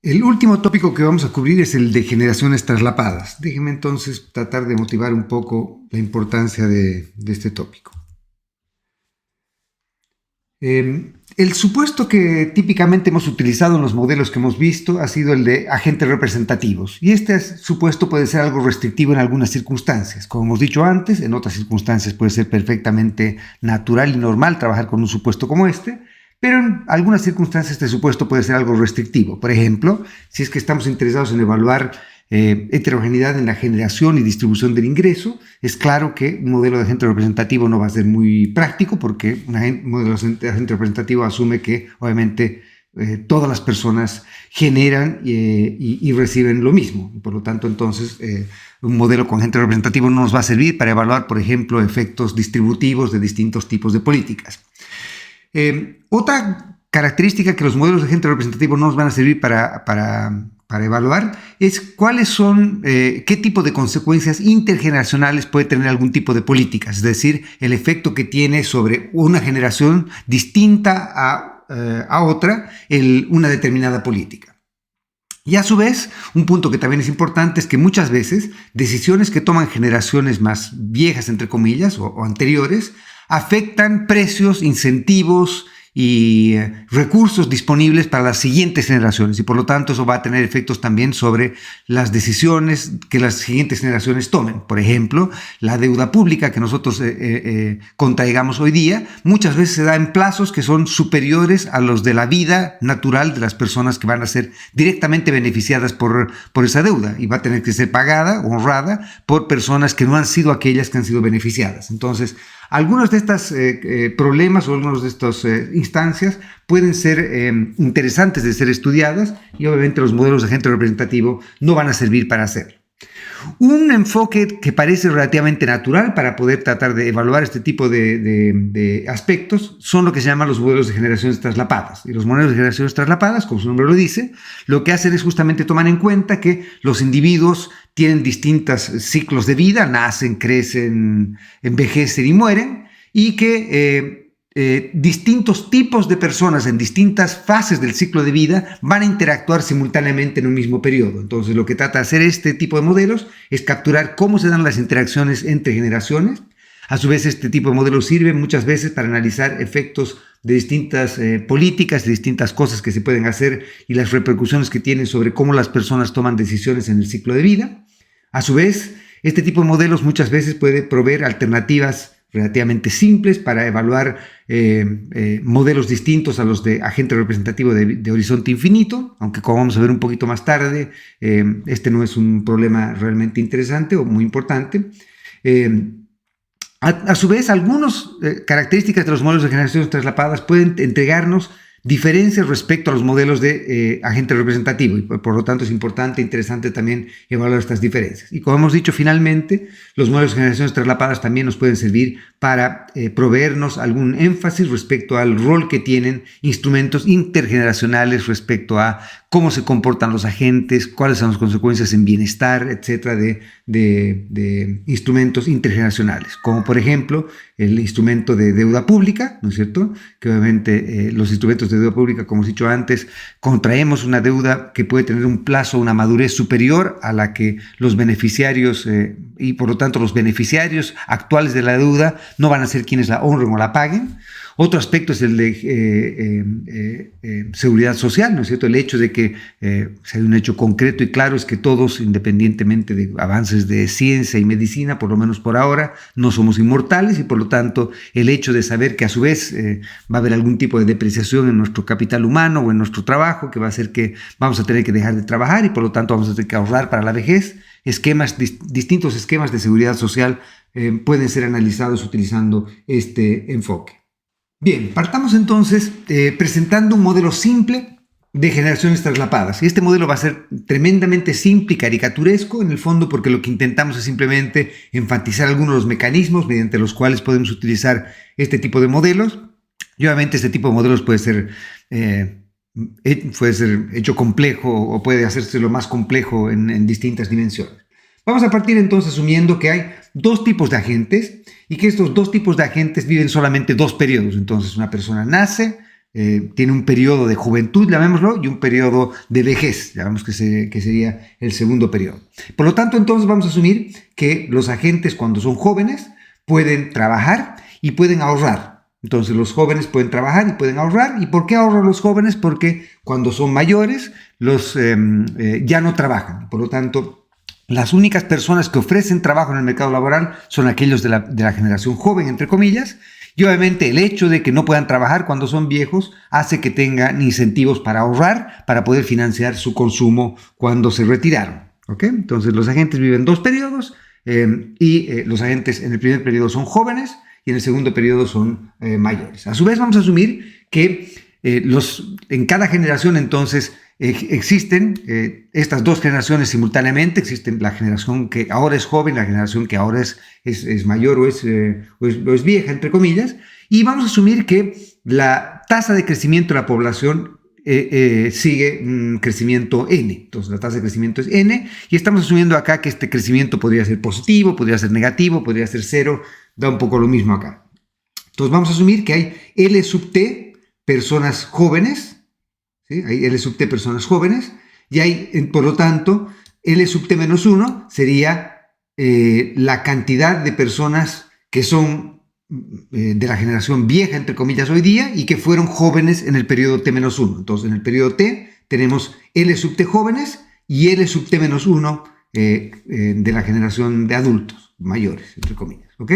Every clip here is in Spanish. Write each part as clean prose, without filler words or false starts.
El último tópico que vamos a cubrir es el de generaciones traslapadas. Déjenme entonces tratar de motivar un poco la importancia de este tópico. El supuesto que típicamente hemos utilizado en los modelos que hemos visto ha sido el de agentes representativos. Y este supuesto puede ser algo restrictivo en algunas circunstancias. Como hemos dicho antes, en otras circunstancias puede ser perfectamente natural y normal trabajar con un supuesto como este. Pero en algunas circunstancias este supuesto puede ser algo restrictivo. Por ejemplo, si es que estamos interesados en evaluar heterogeneidad en la generación y distribución del ingreso, es claro que un modelo de agente representativo no va a ser muy práctico porque un modelo de agente representativo asume que obviamente todas las personas generan y reciben lo mismo. Y por lo tanto, entonces, un modelo con agente representativo no nos va a servir para evaluar, por ejemplo, efectos distributivos de distintos tipos de políticas. Otra característica que los modelos de agente representativo no nos van a servir para evaluar es cuáles son, qué tipo de consecuencias intergeneracionales puede tener algún tipo de política, es decir, el efecto que tiene sobre una generación distinta a otra una determinada política. Y a su vez, un punto que también es importante es que muchas veces decisiones que toman generaciones más viejas, entre comillas, o anteriores, afectan precios, incentivos y recursos disponibles para las siguientes generaciones, y por lo tanto eso va a tener efectos también sobre las decisiones que las siguientes generaciones tomen. Por ejemplo, la deuda pública que nosotros contraigamos hoy día muchas veces se da en plazos que son superiores a los de la vida natural de las personas que van a ser directamente beneficiadas por esa deuda, y va a tener que ser pagada, honrada, por personas que no han sido aquellas que han sido beneficiadas. Entonces, algunos de estos problemas o algunas de estas instancias pueden ser interesantes de ser estudiadas, y obviamente los modelos de agente representativo no van a servir para hacerlo. Un enfoque que parece relativamente natural para poder tratar de evaluar este tipo de aspectos son lo que se llaman los modelos de generaciones traslapadas. Y los modelos de generaciones traslapadas, como su nombre lo dice, lo que hacen es justamente tomar en cuenta que los individuos tienen distintos ciclos de vida, nacen, crecen, envejecen y mueren, y que distintos tipos de personas en distintas fases del ciclo de vida van a interactuar simultáneamente en un mismo periodo. Entonces, lo que trata de hacer este tipo de modelos es capturar cómo se dan las interacciones entre generaciones. A su vez, este tipo de modelos sirve muchas veces para analizar efectos de distintas políticas, de distintas cosas que se pueden hacer y las repercusiones que tienen sobre cómo las personas toman decisiones en el ciclo de vida. A su vez, este tipo de modelos muchas veces puede proveer alternativas relativamente simples para evaluar modelos distintos a los de agente representativo de horizonte infinito, aunque como vamos a ver un poquito más tarde, este no es un problema realmente interesante o muy importante. A su vez, algunas características de los modelos de generaciones traslapadas pueden entregarnos diferencias respecto a los modelos de agente representativo, y por lo tanto es importante e interesante también evaluar estas diferencias. Y como hemos dicho, finalmente, los modelos de generaciones traslapadas también nos pueden servir para proveernos algún énfasis respecto al rol que tienen instrumentos intergeneracionales respecto a cómo se comportan los agentes, cuáles son las consecuencias en bienestar, etcétera, de instrumentos intergeneracionales, como por ejemplo el instrumento de deuda pública, ¿no es cierto? Que obviamente los instrumentos de deuda pública, como he dicho antes, contraemos una deuda que puede tener un plazo, una madurez superior a la que los beneficiarios y por lo tanto los beneficiarios actuales de la deuda no van a ser quienes la honren o la paguen. Otro aspecto es el de seguridad social, ¿no es cierto? El hecho de que sea un hecho concreto y claro es que todos, independientemente de avances de ciencia y medicina, por lo menos por ahora, no somos inmortales, y por lo tanto el hecho de saber que a su vez va a haber algún tipo de depreciación en nuestro capital humano o en nuestro trabajo, que va a hacer que vamos a tener que dejar de trabajar y por lo tanto vamos a tener que ahorrar para la vejez. Distintos esquemas de seguridad social pueden ser analizados utilizando este enfoque. Bien, partamos entonces presentando un modelo simple de generaciones traslapadas. Y este modelo va a ser tremendamente simple y caricaturesco en el fondo, porque lo que intentamos es simplemente enfatizar algunos de los mecanismos mediante los cuales podemos utilizar este tipo de modelos. Y obviamente este tipo de modelos puede ser hecho complejo o puede hacerse lo más complejo en distintas dimensiones. Vamos a partir entonces asumiendo que hay dos tipos de agentes y que estos dos tipos de agentes viven solamente dos periodos. Entonces una persona nace, tiene un periodo de juventud, llamémoslo, y un periodo de vejez, llamamos que sería el segundo periodo. Por lo tanto, entonces vamos a asumir que los agentes cuando son jóvenes pueden trabajar y pueden ahorrar. Entonces los jóvenes pueden trabajar y pueden ahorrar. ¿Y por qué ahorran los jóvenes? Porque cuando son mayores ya no trabajan. Por lo tanto, las únicas personas que ofrecen trabajo en el mercado laboral son aquellos de la generación joven, entre comillas. Y obviamente el hecho de que no puedan trabajar cuando son viejos hace que tengan incentivos para ahorrar, para poder financiar su consumo cuando se retiraron. ¿Okay? Entonces los agentes viven 2 periodos los agentes en el primer periodo son jóvenes y en el segundo periodo son mayores. A su vez vamos a asumir que en cada generación entonces existen estas 2 generaciones simultáneamente. Existen la generación que ahora es joven, la generación que ahora es mayor o es vieja, entre comillas, y vamos a asumir que la tasa de crecimiento de la población sigue un crecimiento n. Entonces la tasa de crecimiento es n y estamos asumiendo acá que este crecimiento podría ser positivo, podría ser negativo, podría ser cero, da un poco lo mismo acá. Entonces vamos a asumir que hay L sub t personas jóvenes, ¿sí? Hay L sub t personas jóvenes y hay, por lo tanto, L sub t menos 1 sería la cantidad de personas que son de la generación vieja, entre comillas, hoy día y que fueron jóvenes en el periodo t-1. Entonces, en el periodo t tenemos L sub t jóvenes y L sub t-1 de la generación de adultos mayores, entre comillas. ¿Ok?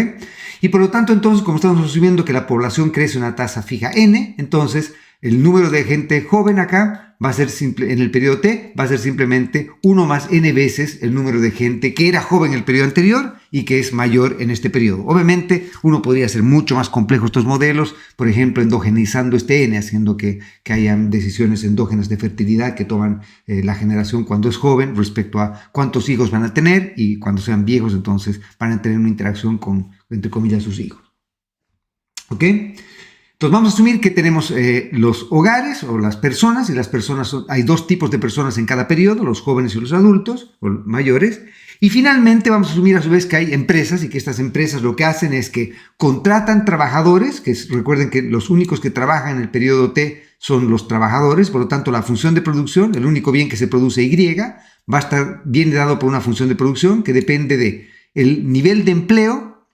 Y por lo tanto, entonces, como estamos asumiendo que la población crece a una tasa fija n, entonces el número de gente joven acá va a ser en el periodo t, va a ser simplemente 1 más n veces el número de gente que era joven en el periodo anterior y que es mayor en este periodo. Obviamente, uno podría hacer mucho más complejos estos modelos, por ejemplo, endogenizando este n, haciendo que hayan decisiones endógenas de fertilidad que toman la generación cuando es joven respecto a cuántos hijos van a tener y cuando sean viejos, entonces van a tener una interacción con, entre comillas, sus hijos. ¿Ok? Entonces vamos a asumir que tenemos los hogares o las personas, y las personas hay 2 tipos de personas en cada periodo, los jóvenes y los adultos o mayores, y finalmente vamos a asumir a su vez que hay empresas y que estas empresas lo que hacen es que contratan trabajadores, recuerden que los únicos que trabajan en el periodo T son los trabajadores, por lo tanto la función de producción, el único bien que se produce Y, va a estar bien dado por una función de producción que depende del nivel de empleo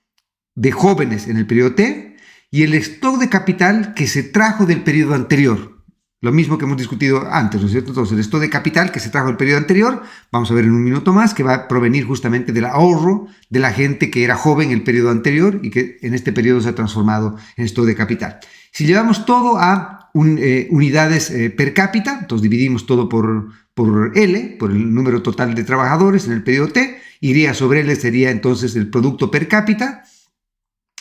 de jóvenes en el periodo T, y el stock de capital que se trajo del periodo anterior. Lo mismo que hemos discutido antes, ¿no es cierto? Entonces, el stock de capital que se trajo del periodo anterior, vamos a ver en un minuto más, que va a provenir justamente del ahorro de la gente que era joven en el periodo anterior y que en este periodo se ha transformado en stock de capital. Si llevamos todo a unidades per cápita, entonces dividimos todo por L, por el número total de trabajadores en el periodo T, Y sobre L sería entonces el producto per cápita.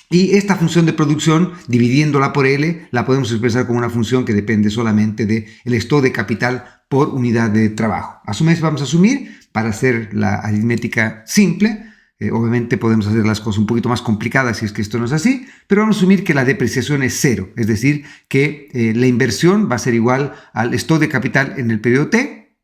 Y esta función de producción, dividiéndola por L, la podemos expresar como una función que depende solamente del stock de capital por unidad de trabajo. A su vez vamos a asumir, para hacer la aritmética simple, obviamente podemos hacer las cosas un poquito más complicadas si es que esto no es así, pero vamos a asumir que la depreciación es 0, es decir, que la inversión va a ser igual al stock de capital en el periodo T,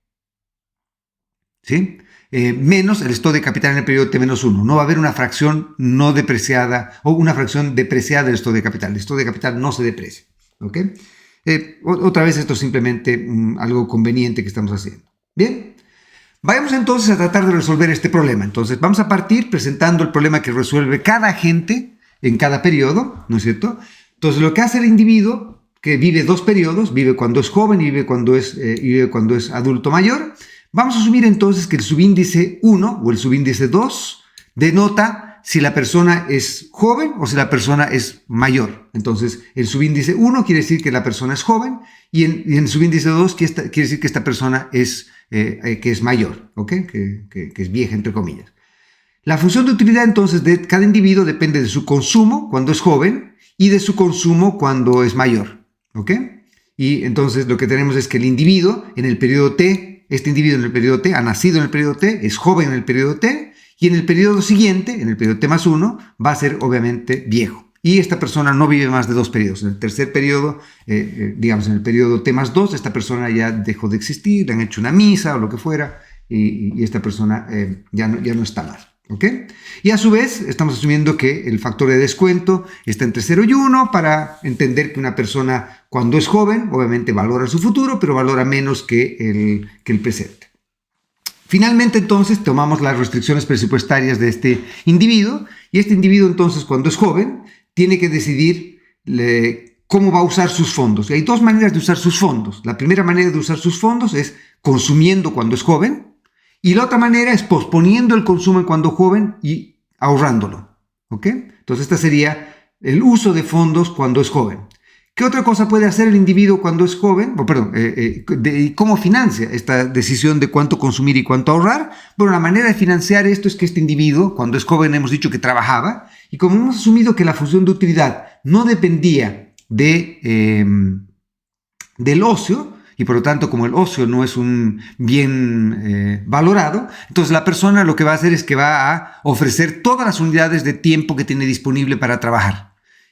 ¿sí? Menos el stock de capital en el periodo T-1. No va a haber una fracción no depreciada o una fracción depreciada del stock de capital. El stock de capital no se deprecia. ¿Okay? Otra vez esto es simplemente algo conveniente que estamos haciendo. Bien, vayamos entonces a tratar de resolver este problema. Entonces vamos a partir presentando el problema que resuelve cada agente en cada periodo, ¿no es cierto? Entonces lo que hace el individuo, que vive 2 periodos, vive cuando es joven y vive cuando es adulto mayor. Vamos a asumir entonces que el subíndice 1 o el subíndice 2 denota si la persona es joven o si la persona es mayor. Entonces, el subíndice 1 quiere decir que la persona es joven y en el subíndice 2 quiere decir que esta persona que es mayor, ¿okay? que es vieja, entre comillas. La función de utilidad entonces de cada individuo depende de su consumo cuando es joven y de su consumo cuando es mayor. ¿Okay? Y entonces lo que tenemos es que el individuo en el periodo T, este individuo en el periodo T ha nacido en el periodo T, es joven en el periodo T, y en el periodo siguiente, en el periodo T+1, va a ser obviamente viejo. Y esta persona no vive más de 2 periodos. En el tercer periodo, digamos en el periodo T+2, esta persona ya dejó de existir, le han hecho una misa o lo que fuera, y esta persona ya no está más. ¿Ok? Y a su vez estamos asumiendo que el factor de descuento está entre 0 y 1 para entender que una persona cuando es joven obviamente valora su futuro, pero valora menos que el presente. Finalmente entonces tomamos las restricciones presupuestarias de este individuo y este individuo entonces cuando es joven tiene que decidir cómo va a usar sus fondos. Y hay dos maneras de usar sus fondos. La primera manera de usar sus fondos es consumiendo cuando es joven. Y la otra manera es posponiendo el consumo cuando joven y ahorrándolo. ¿Ok? Entonces, este sería el uso de fondos cuando es joven. ¿Qué otra cosa puede hacer el individuo cuando es joven? ¿Cómo financia esta decisión de cuánto consumir y cuánto ahorrar? Bueno, la manera de financiar esto es que este individuo, cuando es joven, hemos dicho que trabajaba, y como hemos asumido que la función de utilidad no dependía del ocio, y por lo tanto como el ocio no es un bien valorado, entonces la persona lo que va a hacer es que va a ofrecer todas las unidades de tiempo que tiene disponible para trabajar.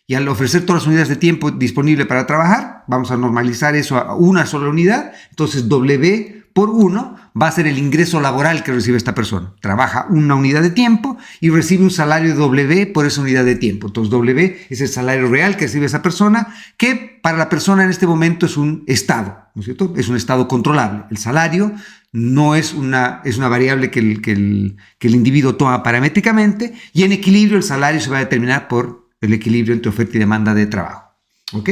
Y al ofrecer todas las unidades de tiempo disponible para trabajar, vamos a normalizar eso a una sola unidad, entonces W por 1 va a ser el ingreso laboral que recibe esta persona. Trabaja una unidad de tiempo y recibe un salario W por esa unidad de tiempo. Entonces W es el salario real que recibe esa persona, que para la persona en este momento es un estado, ¿no es cierto? Es un estado controlable. El salario no es una variable que el individuo toma paramétricamente, y en equilibrio el salario se va a determinar por el equilibrio entre oferta y demanda de trabajo. ¿Ok?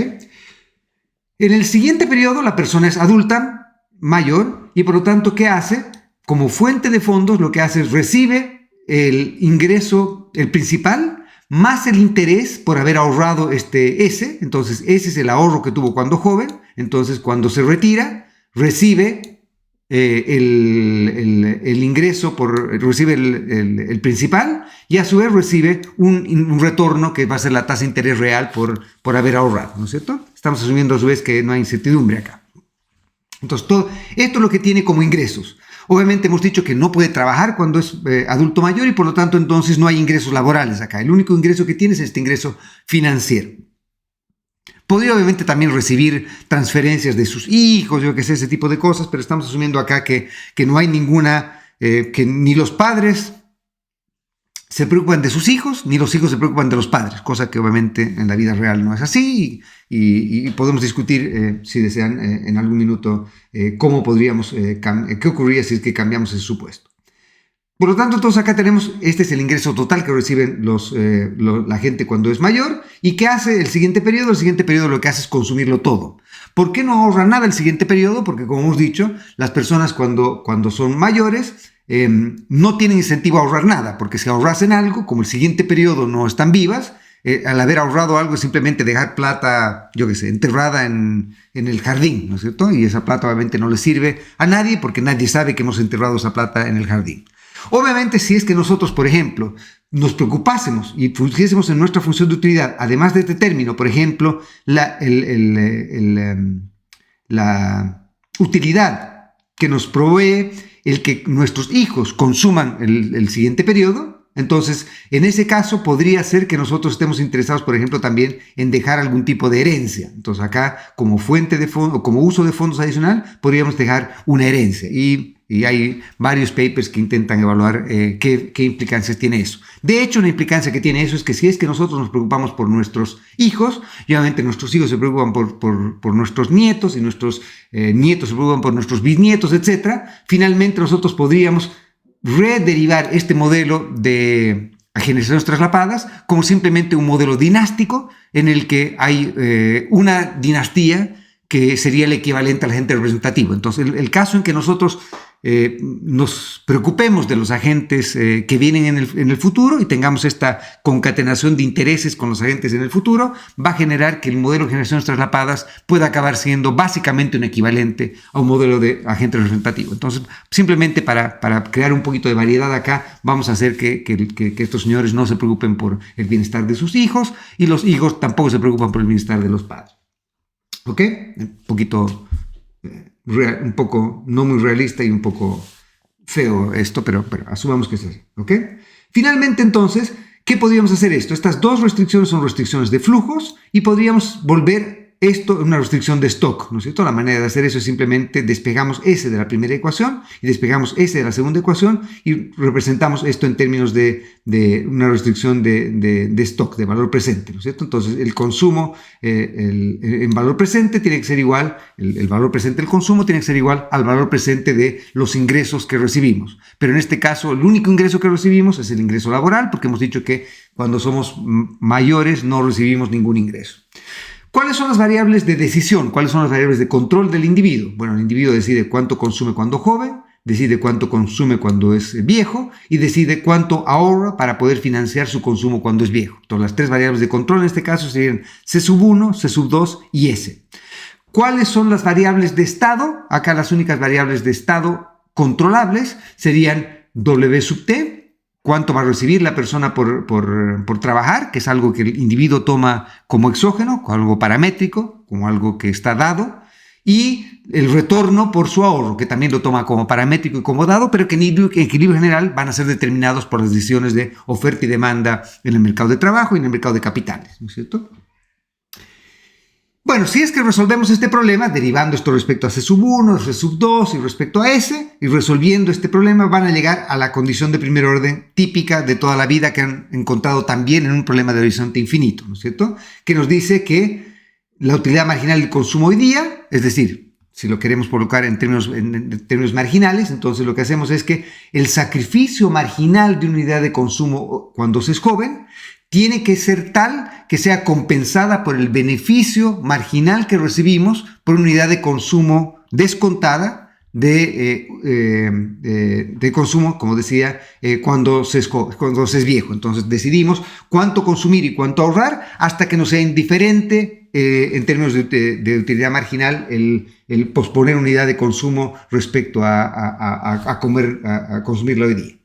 En el siguiente periodo la persona es adulta, mayor, y por lo tanto, ¿qué hace? Como fuente de fondos, lo que hace es recibe el ingreso, el principal, más el interés por haber ahorrado S. Entonces, ese es el ahorro que tuvo cuando joven. Entonces, cuando se retira, recibe el ingreso, recibe el principal, y a su vez recibe un retorno que va a ser la tasa de interés real por haber ahorrado, ¿no es cierto? Estamos asumiendo a su vez que no hay incertidumbre acá. Entonces, todo esto es lo que tiene como ingresos. Obviamente hemos dicho que no puede trabajar cuando es adulto mayor y por lo tanto entonces no hay ingresos laborales acá. El único ingreso que tiene es este ingreso financiero. Podría obviamente también recibir transferencias de sus hijos, yo qué sé, ese tipo de cosas, pero estamos asumiendo acá que no hay ninguna, que ni los padres se preocupan de sus hijos, ni los hijos se preocupan de los padres, cosa que obviamente en la vida real no es así, y podemos discutir, si desean, en algún minuto, cómo podríamos, qué ocurriría si es que cambiamos ese supuesto. Por lo tanto, entonces acá tenemos, este es el ingreso total que reciben la gente cuando es mayor. ¿Y qué hace el siguiente periodo? El siguiente periodo lo que hace es consumirlo todo. ¿Por qué no ahorra nada el siguiente periodo? Porque como hemos dicho, las personas cuando son mayores no tienen incentivo a ahorrar nada, porque si ahorrasen algo, como el siguiente periodo no están vivas, al haber ahorrado algo es simplemente dejar plata, yo qué sé, enterrada en el jardín, ¿no es cierto? Y esa plata obviamente no le sirve a nadie porque nadie sabe que hemos enterrado esa plata en el jardín. Obviamente, si es que nosotros, por ejemplo, nos preocupásemos y pusiésemos en nuestra función de utilidad, además de este término, por ejemplo, la utilidad que nos provee el que nuestros hijos consuman el siguiente periodo, entonces, en ese caso, podría ser que nosotros estemos interesados, por ejemplo, también en dejar algún tipo de herencia. Entonces, acá, como fuente de fondos, como uso de fondos adicional, podríamos dejar una herencia. Y hay varios papers que intentan evaluar qué implicancias tiene eso. De hecho, una implicancia que tiene eso es que si es que nosotros nos preocupamos por nuestros hijos, y obviamente nuestros hijos se preocupan por nuestros nietos, y nuestros nietos se preocupan por nuestros bisnietos, etc., finalmente nosotros podríamos rederivar este modelo de generaciones traslapadas como simplemente un modelo dinástico en el que hay una dinastía que sería el equivalente al agente representativo. Entonces, el caso en que nosotros nos preocupemos de los agentes que vienen en el futuro y tengamos esta concatenación de intereses con los agentes en el futuro, va a generar que el modelo de generaciones traslapadas pueda acabar siendo básicamente un equivalente a un modelo de agente representativo. Entonces, simplemente para crear un poquito de variedad acá, vamos a hacer que estos señores no se preocupen por el bienestar de sus hijos y los hijos tampoco se preocupan por el bienestar de los padres. ¿Ok? Un poquito... un poco no muy realista y un poco feo esto, pero asumamos que es así, ¿ok? Finalmente, entonces, ¿qué podríamos hacer esto? Estas dos restricciones son restricciones de flujos y podríamos volver esto es una restricción de stock, ¿no es cierto? La manera de hacer eso es simplemente despegamos S de la primera ecuación y despegamos S de la segunda ecuación y representamos esto en términos de una restricción de stock, de valor presente, ¿no es cierto? Entonces, el consumo en valor presente tiene que ser igual, el valor presente del consumo tiene que ser igual al valor presente de los ingresos que recibimos. Pero en este caso, el único ingreso que recibimos es el ingreso laboral, porque hemos dicho que cuando somos mayores no recibimos ningún ingreso. ¿Cuáles son las variables de decisión? ¿Cuáles son las variables de control del individuo? Bueno, el individuo decide cuánto consume cuando joven, decide cuánto consume cuando es viejo y decide cuánto ahorra para poder financiar su consumo cuando es viejo. Entonces, las tres variables de control en este caso serían C1, C2 y S. ¿Cuáles son las variables de estado? Acá las únicas variables de estado controlables serían W sub T, cuánto va a recibir la persona por trabajar, que es algo que el individuo toma como exógeno, como algo paramétrico, como algo que está dado, y el retorno por su ahorro, que también lo toma como paramétrico y como dado, pero que en equilibrio general van a ser determinados por las decisiones de oferta y demanda en el mercado de trabajo y en el mercado de capitales, ¿no es cierto? Bueno, si es que resolvemos este problema, derivando esto respecto a C1, C2 y respecto a S, y resolviendo este problema van a llegar a la condición de primer orden típica de toda la vida que han encontrado también en un problema de horizonte infinito, ¿no es cierto? Que nos dice que la utilidad marginal del consumo hoy día, es decir, si lo queremos colocar en términos marginales, entonces lo que hacemos es que el sacrificio marginal de una unidad de consumo cuando se es joven tiene que ser tal que sea compensada por el beneficio marginal que recibimos por una unidad de consumo descontada de consumo, como decía, cuando se es viejo. Entonces decidimos cuánto consumir y cuánto ahorrar hasta que nos sea indiferente en términos de utilidad marginal el posponer unidad de consumo respecto a consumirla hoy día.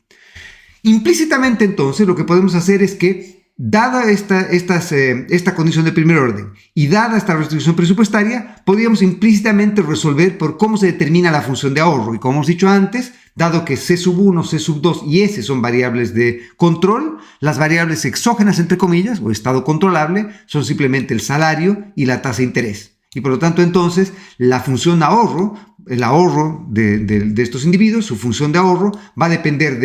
Implícitamente entonces lo que podemos hacer es que dada esta condición de primer orden y dada esta restricción presupuestaria, podríamos implícitamente resolver por cómo se determina la función de ahorro. Y como hemos dicho antes, dado que C1, C2 y S son variables de control, las variables exógenas, entre comillas, o estado controlable, son simplemente el salario y la tasa de interés. Y por lo tanto, entonces, la función ahorro, el ahorro de estos individuos, su función de ahorro, va a depender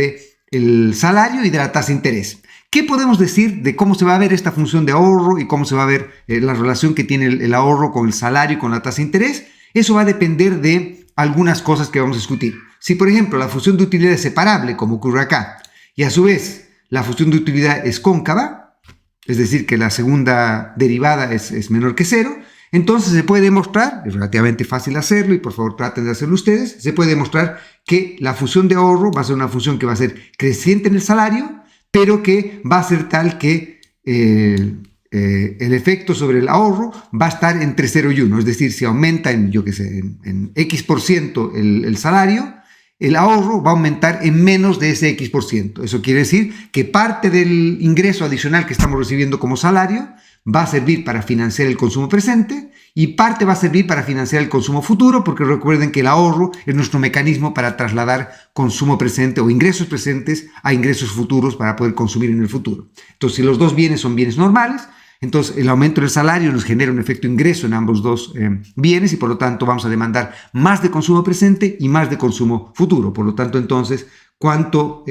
del salario y de la tasa de interés. ¿Qué podemos decir de cómo se va a ver esta función de ahorro y cómo se va a ver la relación que tiene el ahorro con el salario y con la tasa de interés? Eso va a depender de algunas cosas que vamos a discutir. Si, por ejemplo, la función de utilidad es separable, como ocurre acá, y a su vez la función de utilidad es cóncava, es decir, que la segunda derivada es menor que cero, entonces se puede demostrar, es relativamente fácil hacerlo y por favor traten de hacerlo ustedes, se puede demostrar que la función de ahorro va a ser una función que va a ser creciente en el salario, pero que va a ser tal que el efecto sobre el ahorro va a estar entre 0 y 1. Es decir, si aumenta en X% el salario, el ahorro va a aumentar en menos de ese X%. Eso quiere decir que parte del ingreso adicional que estamos recibiendo como salario va a servir para financiar el consumo presente y parte va a servir para financiar el consumo futuro, porque recuerden que el ahorro es nuestro mecanismo para trasladar consumo presente o ingresos presentes a ingresos futuros para poder consumir en el futuro. Entonces, si los dos bienes son bienes normales, entonces el aumento del salario nos genera un efecto ingreso en ambos dos bienes y por lo tanto vamos a demandar más de consumo presente y más de consumo futuro. Por lo tanto, entonces, cuánto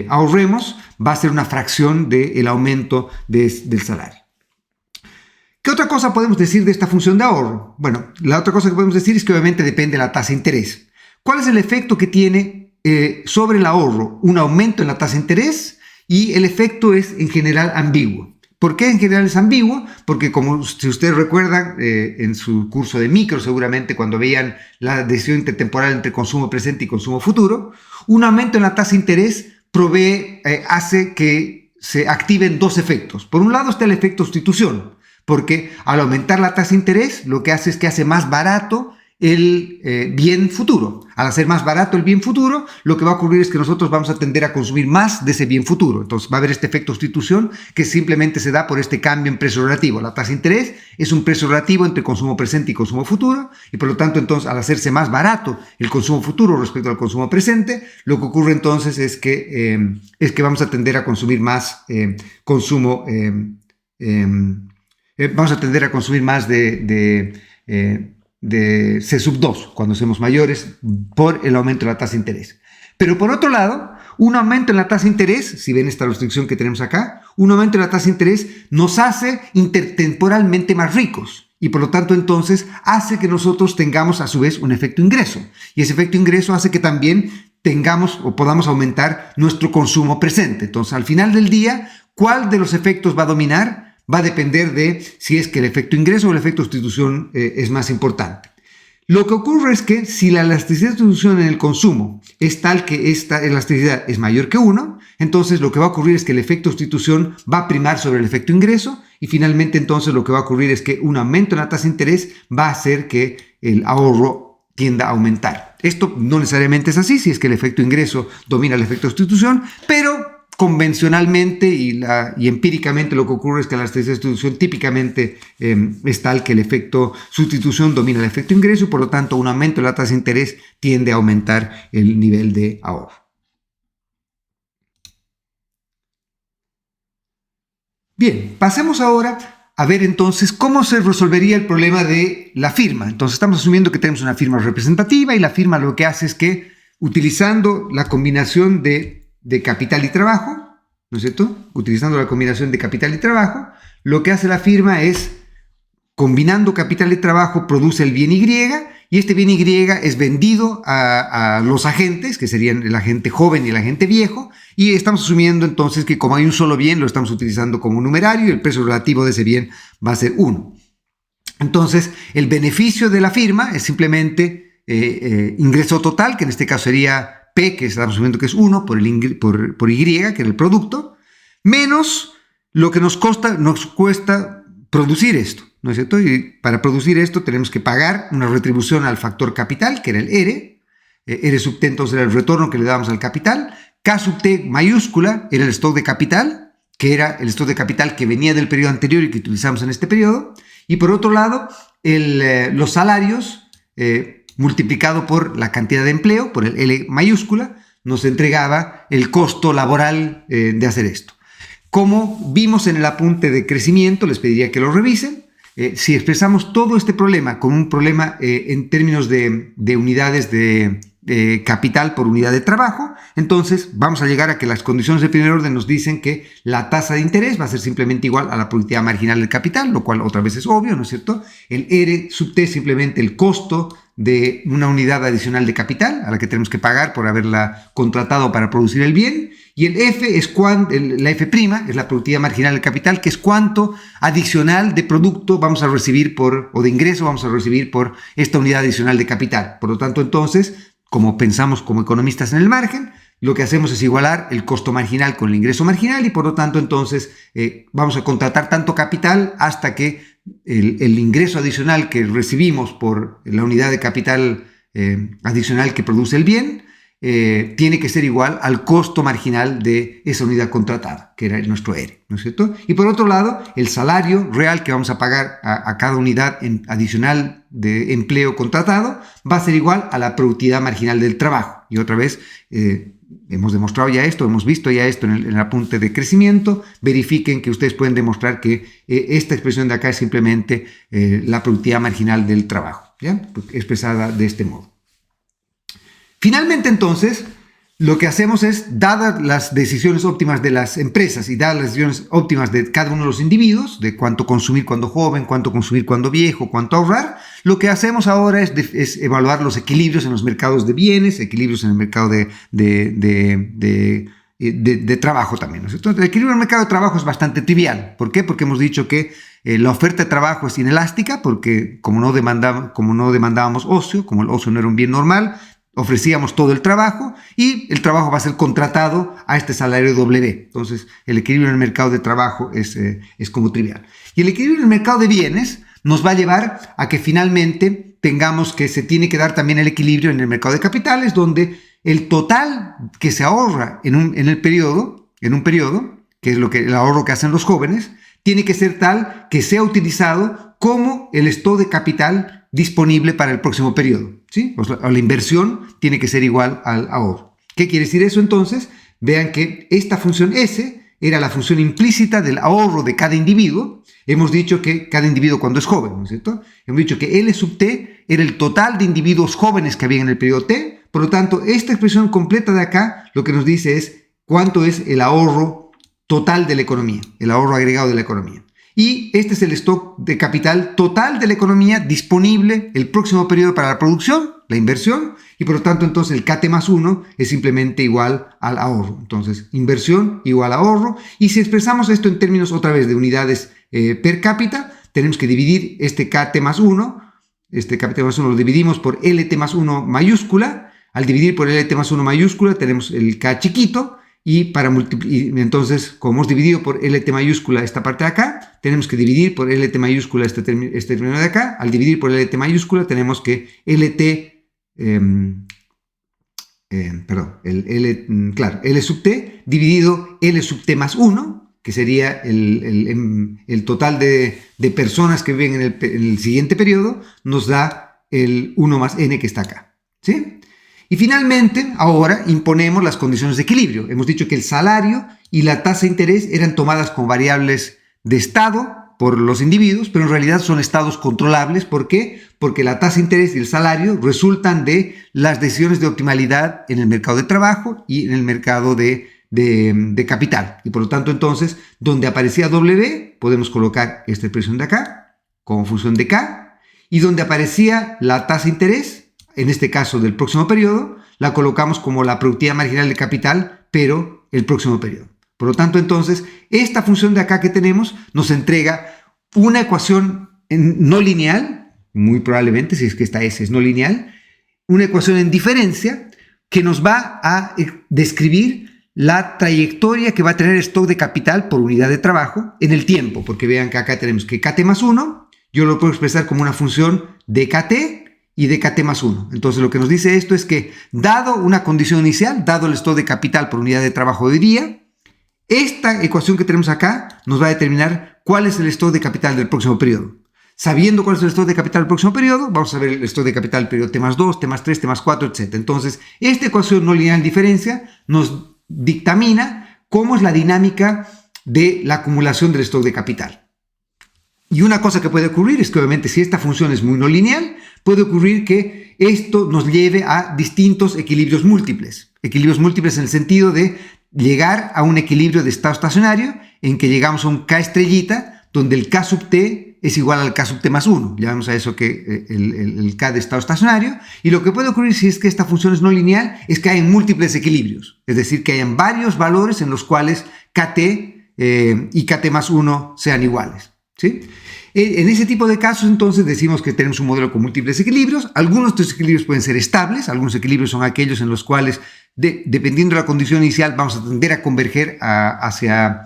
ahorremos va a ser una fracción del aumento del salario. ¿Qué otra cosa podemos decir de esta función de ahorro? Bueno, la otra cosa que podemos decir es que obviamente depende de la tasa de interés. ¿Cuál es el efecto que tiene sobre el ahorro? Un aumento en la tasa de interés y el efecto es en general ambiguo. ¿Por qué en general es ambiguo? Porque como si ustedes recuerdan en su curso de micro seguramente cuando veían la decisión intertemporal entre consumo presente y consumo futuro, un aumento en la tasa de interés hace que se activen dos efectos. Por un lado está el efecto sustitución, porque al aumentar la tasa de interés lo que hace es que hace más barato el bien futuro. Al hacer más barato el bien futuro, lo que va a ocurrir es que nosotros vamos a tender a consumir más de ese bien futuro. Entonces va a haber este efecto sustitución que simplemente se da por este cambio en precio relativo. La tasa de interés es un precio relativo entre consumo presente y consumo futuro y por lo tanto entonces al hacerse más barato el consumo futuro respecto al consumo presente, lo que ocurre entonces es que vamos a tender a consumir más consumo vamos a tender a consumir más de C sub 2 cuando seamos mayores por el aumento de la tasa de interés. Pero por otro lado, un aumento en la tasa de interés, si ven esta restricción que tenemos acá, un aumento en la tasa de interés nos hace intertemporalmente más ricos y por lo tanto entonces hace que nosotros tengamos a su vez un efecto ingreso. Y ese efecto ingreso hace que también tengamos o podamos aumentar nuestro consumo presente. Entonces, al final del día, ¿cuál de los efectos va a dominar? Va a depender de si es que el efecto ingreso o el efecto sustitución es más importante. Lo que ocurre es que si la elasticidad de sustitución en el consumo es tal que esta elasticidad es mayor que 1, entonces lo que va a ocurrir es que el efecto sustitución va a primar sobre el efecto ingreso y finalmente entonces lo que va a ocurrir es que un aumento en la tasa de interés va a hacer que el ahorro tienda a aumentar. Esto no necesariamente es así si es que el efecto ingreso domina el efecto sustitución, pero convencionalmente y empíricamente lo que ocurre es que la elasticidad de sustitución típicamente es tal que el efecto sustitución domina el efecto ingreso y por lo tanto un aumento de la tasa de interés tiende a aumentar el nivel de ahorro. Bien, pasemos ahora a ver entonces cómo se resolvería el problema de la firma. Entonces estamos asumiendo que tenemos una firma representativa y la firma lo que hace es que utilizando la combinación de capital y trabajo, ¿no es cierto? Utilizando la combinación de capital y trabajo, lo que hace la firma es, combinando capital y trabajo, produce el bien Y, y este bien Y es vendido a los agentes, que serían el agente joven y el agente viejo, y estamos asumiendo entonces que como hay un solo bien, lo estamos utilizando como numerario, y el precio relativo de ese bien va a ser 1. Entonces, el beneficio de la firma es simplemente ingreso total, que en este caso sería P, que estamos asumiendo que es 1 por Y, que era el producto, menos lo que nos cuesta producir esto, ¿no es cierto? Y para producir esto tenemos que pagar una retribución al factor capital, que era el R. R sub T entonces era el retorno que le dábamos al capital. K sub T mayúscula era el stock de capital, que era el stock de capital que venía del periodo anterior y que utilizamos en este periodo. Y por otro lado, los salarios multiplicado por la cantidad de empleo, por el L mayúscula, nos entregaba el costo laboral de hacer esto. Como vimos en el apunte de crecimiento, les pediría que lo revisen. Si expresamos todo este problema como un problema en términos de unidades de capital por unidad de trabajo, entonces vamos a llegar a que las condiciones de primer orden nos dicen que la tasa de interés va a ser simplemente igual a la productividad marginal del capital, lo cual otra vez es obvio, ¿no es cierto? El R sub T es simplemente el costo de una unidad adicional de capital a la que tenemos que pagar por haberla contratado para producir el bien, y el F es la F' es la productividad marginal del capital, que es cuánto adicional de producto vamos a recibir o de ingreso vamos a recibir por esta unidad adicional de capital. Por lo tanto, entonces, como pensamos como economistas en el margen, lo que hacemos es igualar el costo marginal con el ingreso marginal y por lo tanto entonces vamos a contratar tanto capital hasta que el ingreso adicional que recibimos por la unidad de capital adicional que produce el bien tiene que ser igual al costo marginal de esa unidad contratada, que era nuestro R, ¿no es cierto? Y por otro lado, el salario real que vamos a pagar a cada unidad adicional de empleo contratado va a ser igual a la productividad marginal del trabajo. Y otra vez, hemos demostrado ya esto, hemos visto ya esto en el apunte de crecimiento. Verifiquen que ustedes pueden demostrar que esta expresión de acá es simplemente la productividad marginal del trabajo, ¿ya? Expresada de este modo. Finalmente, entonces, lo que hacemos es, dadas las decisiones óptimas de las empresas y dadas las decisiones óptimas de cada uno de los individuos, de cuánto consumir cuando joven, cuánto consumir cuando viejo, cuánto ahorrar, lo que hacemos ahora es evaluar los equilibrios en los mercados de bienes, equilibrios en el mercado de trabajo también, ¿no es cierto? El equilibrio en el mercado de trabajo es bastante trivial. ¿Por qué? Porque hemos dicho que la oferta de trabajo es inelástica, porque como no demandábamos ocio, como el ocio no era un bien normal, ofrecíamos todo el trabajo y el trabajo va a ser contratado a este salario W. Entonces, el equilibrio en el mercado de trabajo es como trivial. Y el equilibrio en el mercado de bienes nos va a llevar a que finalmente tengamos que se tiene que dar también el equilibrio en el mercado de capitales, donde el total que se ahorra en un periodo, que es el ahorro que hacen los jóvenes, tiene que ser tal que sea utilizado como el stock de capital disponible para el próximo periodo, ¿sí? O sea, la inversión tiene que ser igual al ahorro. ¿Qué quiere decir eso entonces? Vean que esta función S era la función implícita del ahorro de cada individuo. Hemos dicho que cada individuo cuando es joven, ¿no es cierto? Hemos dicho que L sub t era el total de individuos jóvenes que había en el periodo t. Por lo tanto, esta expresión completa de acá lo que nos dice es cuánto es el ahorro total de la economía, el ahorro agregado de la economía. Y este es el stock de capital total de la economía disponible el próximo periodo para la producción, la inversión, y por lo tanto entonces el KT más 1 es simplemente igual al ahorro. Entonces, inversión igual a ahorro. Y si expresamos esto en términos otra vez de unidades per cápita, tenemos que dividir este KT más 1, este KT más 1 lo dividimos por LT más 1 mayúscula. Al dividir por LT más 1 mayúscula tenemos el K chiquito. Y para multiplicar, entonces, como hemos dividido por LT mayúscula esta parte de acá, tenemos que dividir por LT mayúscula este término de acá. Al dividir por LT mayúscula tenemos que L sub t dividido L sub t más 1, que sería el total de personas que viven en el siguiente periodo, nos da el 1 más n que está acá, ¿sí? Y finalmente, ahora imponemos las condiciones de equilibrio. Hemos dicho que el salario y la tasa de interés eran tomadas como variables de estado por los individuos, pero en realidad son estados controlables. ¿Por qué? Porque la tasa de interés y el salario resultan de las decisiones de optimalidad en el mercado de trabajo y en el mercado de capital. Y por lo tanto, entonces, donde aparecía W, podemos colocar esta expresión de acá como función de K, y donde aparecía la tasa de interés, en este caso del próximo periodo, la colocamos como la productividad marginal de capital, pero el próximo periodo. Por lo tanto, entonces, esta función de acá que tenemos nos entrega una ecuación no lineal, muy probablemente, si es que esta S es no lineal, una ecuación en diferencia que nos va a describir la trayectoria que va a tener el stock de capital por unidad de trabajo en el tiempo, porque vean que acá tenemos que KT más 1, yo lo puedo expresar como una función de KT, y de KT más 1. Entonces lo que nos dice esto es que dado una condición inicial, dado el stock de capital por unidad de trabajo de día, esta ecuación que tenemos acá nos va a determinar cuál es el stock de capital del próximo periodo. Sabiendo cuál es el stock de capital del próximo periodo, vamos a ver el stock de capital del periodo T más 2, T más 3, T más 4, etc. Entonces, esta ecuación no lineal en diferencia nos dictamina cómo es la dinámica de la acumulación del stock de capital. Y una cosa que puede ocurrir es que obviamente si esta función es muy no lineal, puede ocurrir que esto nos lleve a distintos equilibrios múltiples. Equilibrios múltiples en el sentido de llegar a un equilibrio de estado estacionario en que llegamos a un K estrellita donde el K sub t es igual al K sub t más 1. Llamamos a eso que el K de estado estacionario. Y lo que puede ocurrir si es que esta función es no lineal es que hay múltiples equilibrios. Es decir, que hayan varios valores en los cuales KT y KT más 1 sean iguales, ¿sí? En ese tipo de casos, entonces, decimos que tenemos un modelo con múltiples equilibrios. Algunos de estos equilibrios pueden ser estables. Algunos equilibrios son aquellos en los cuales, dependiendo de la condición inicial, vamos a tender a converger hacia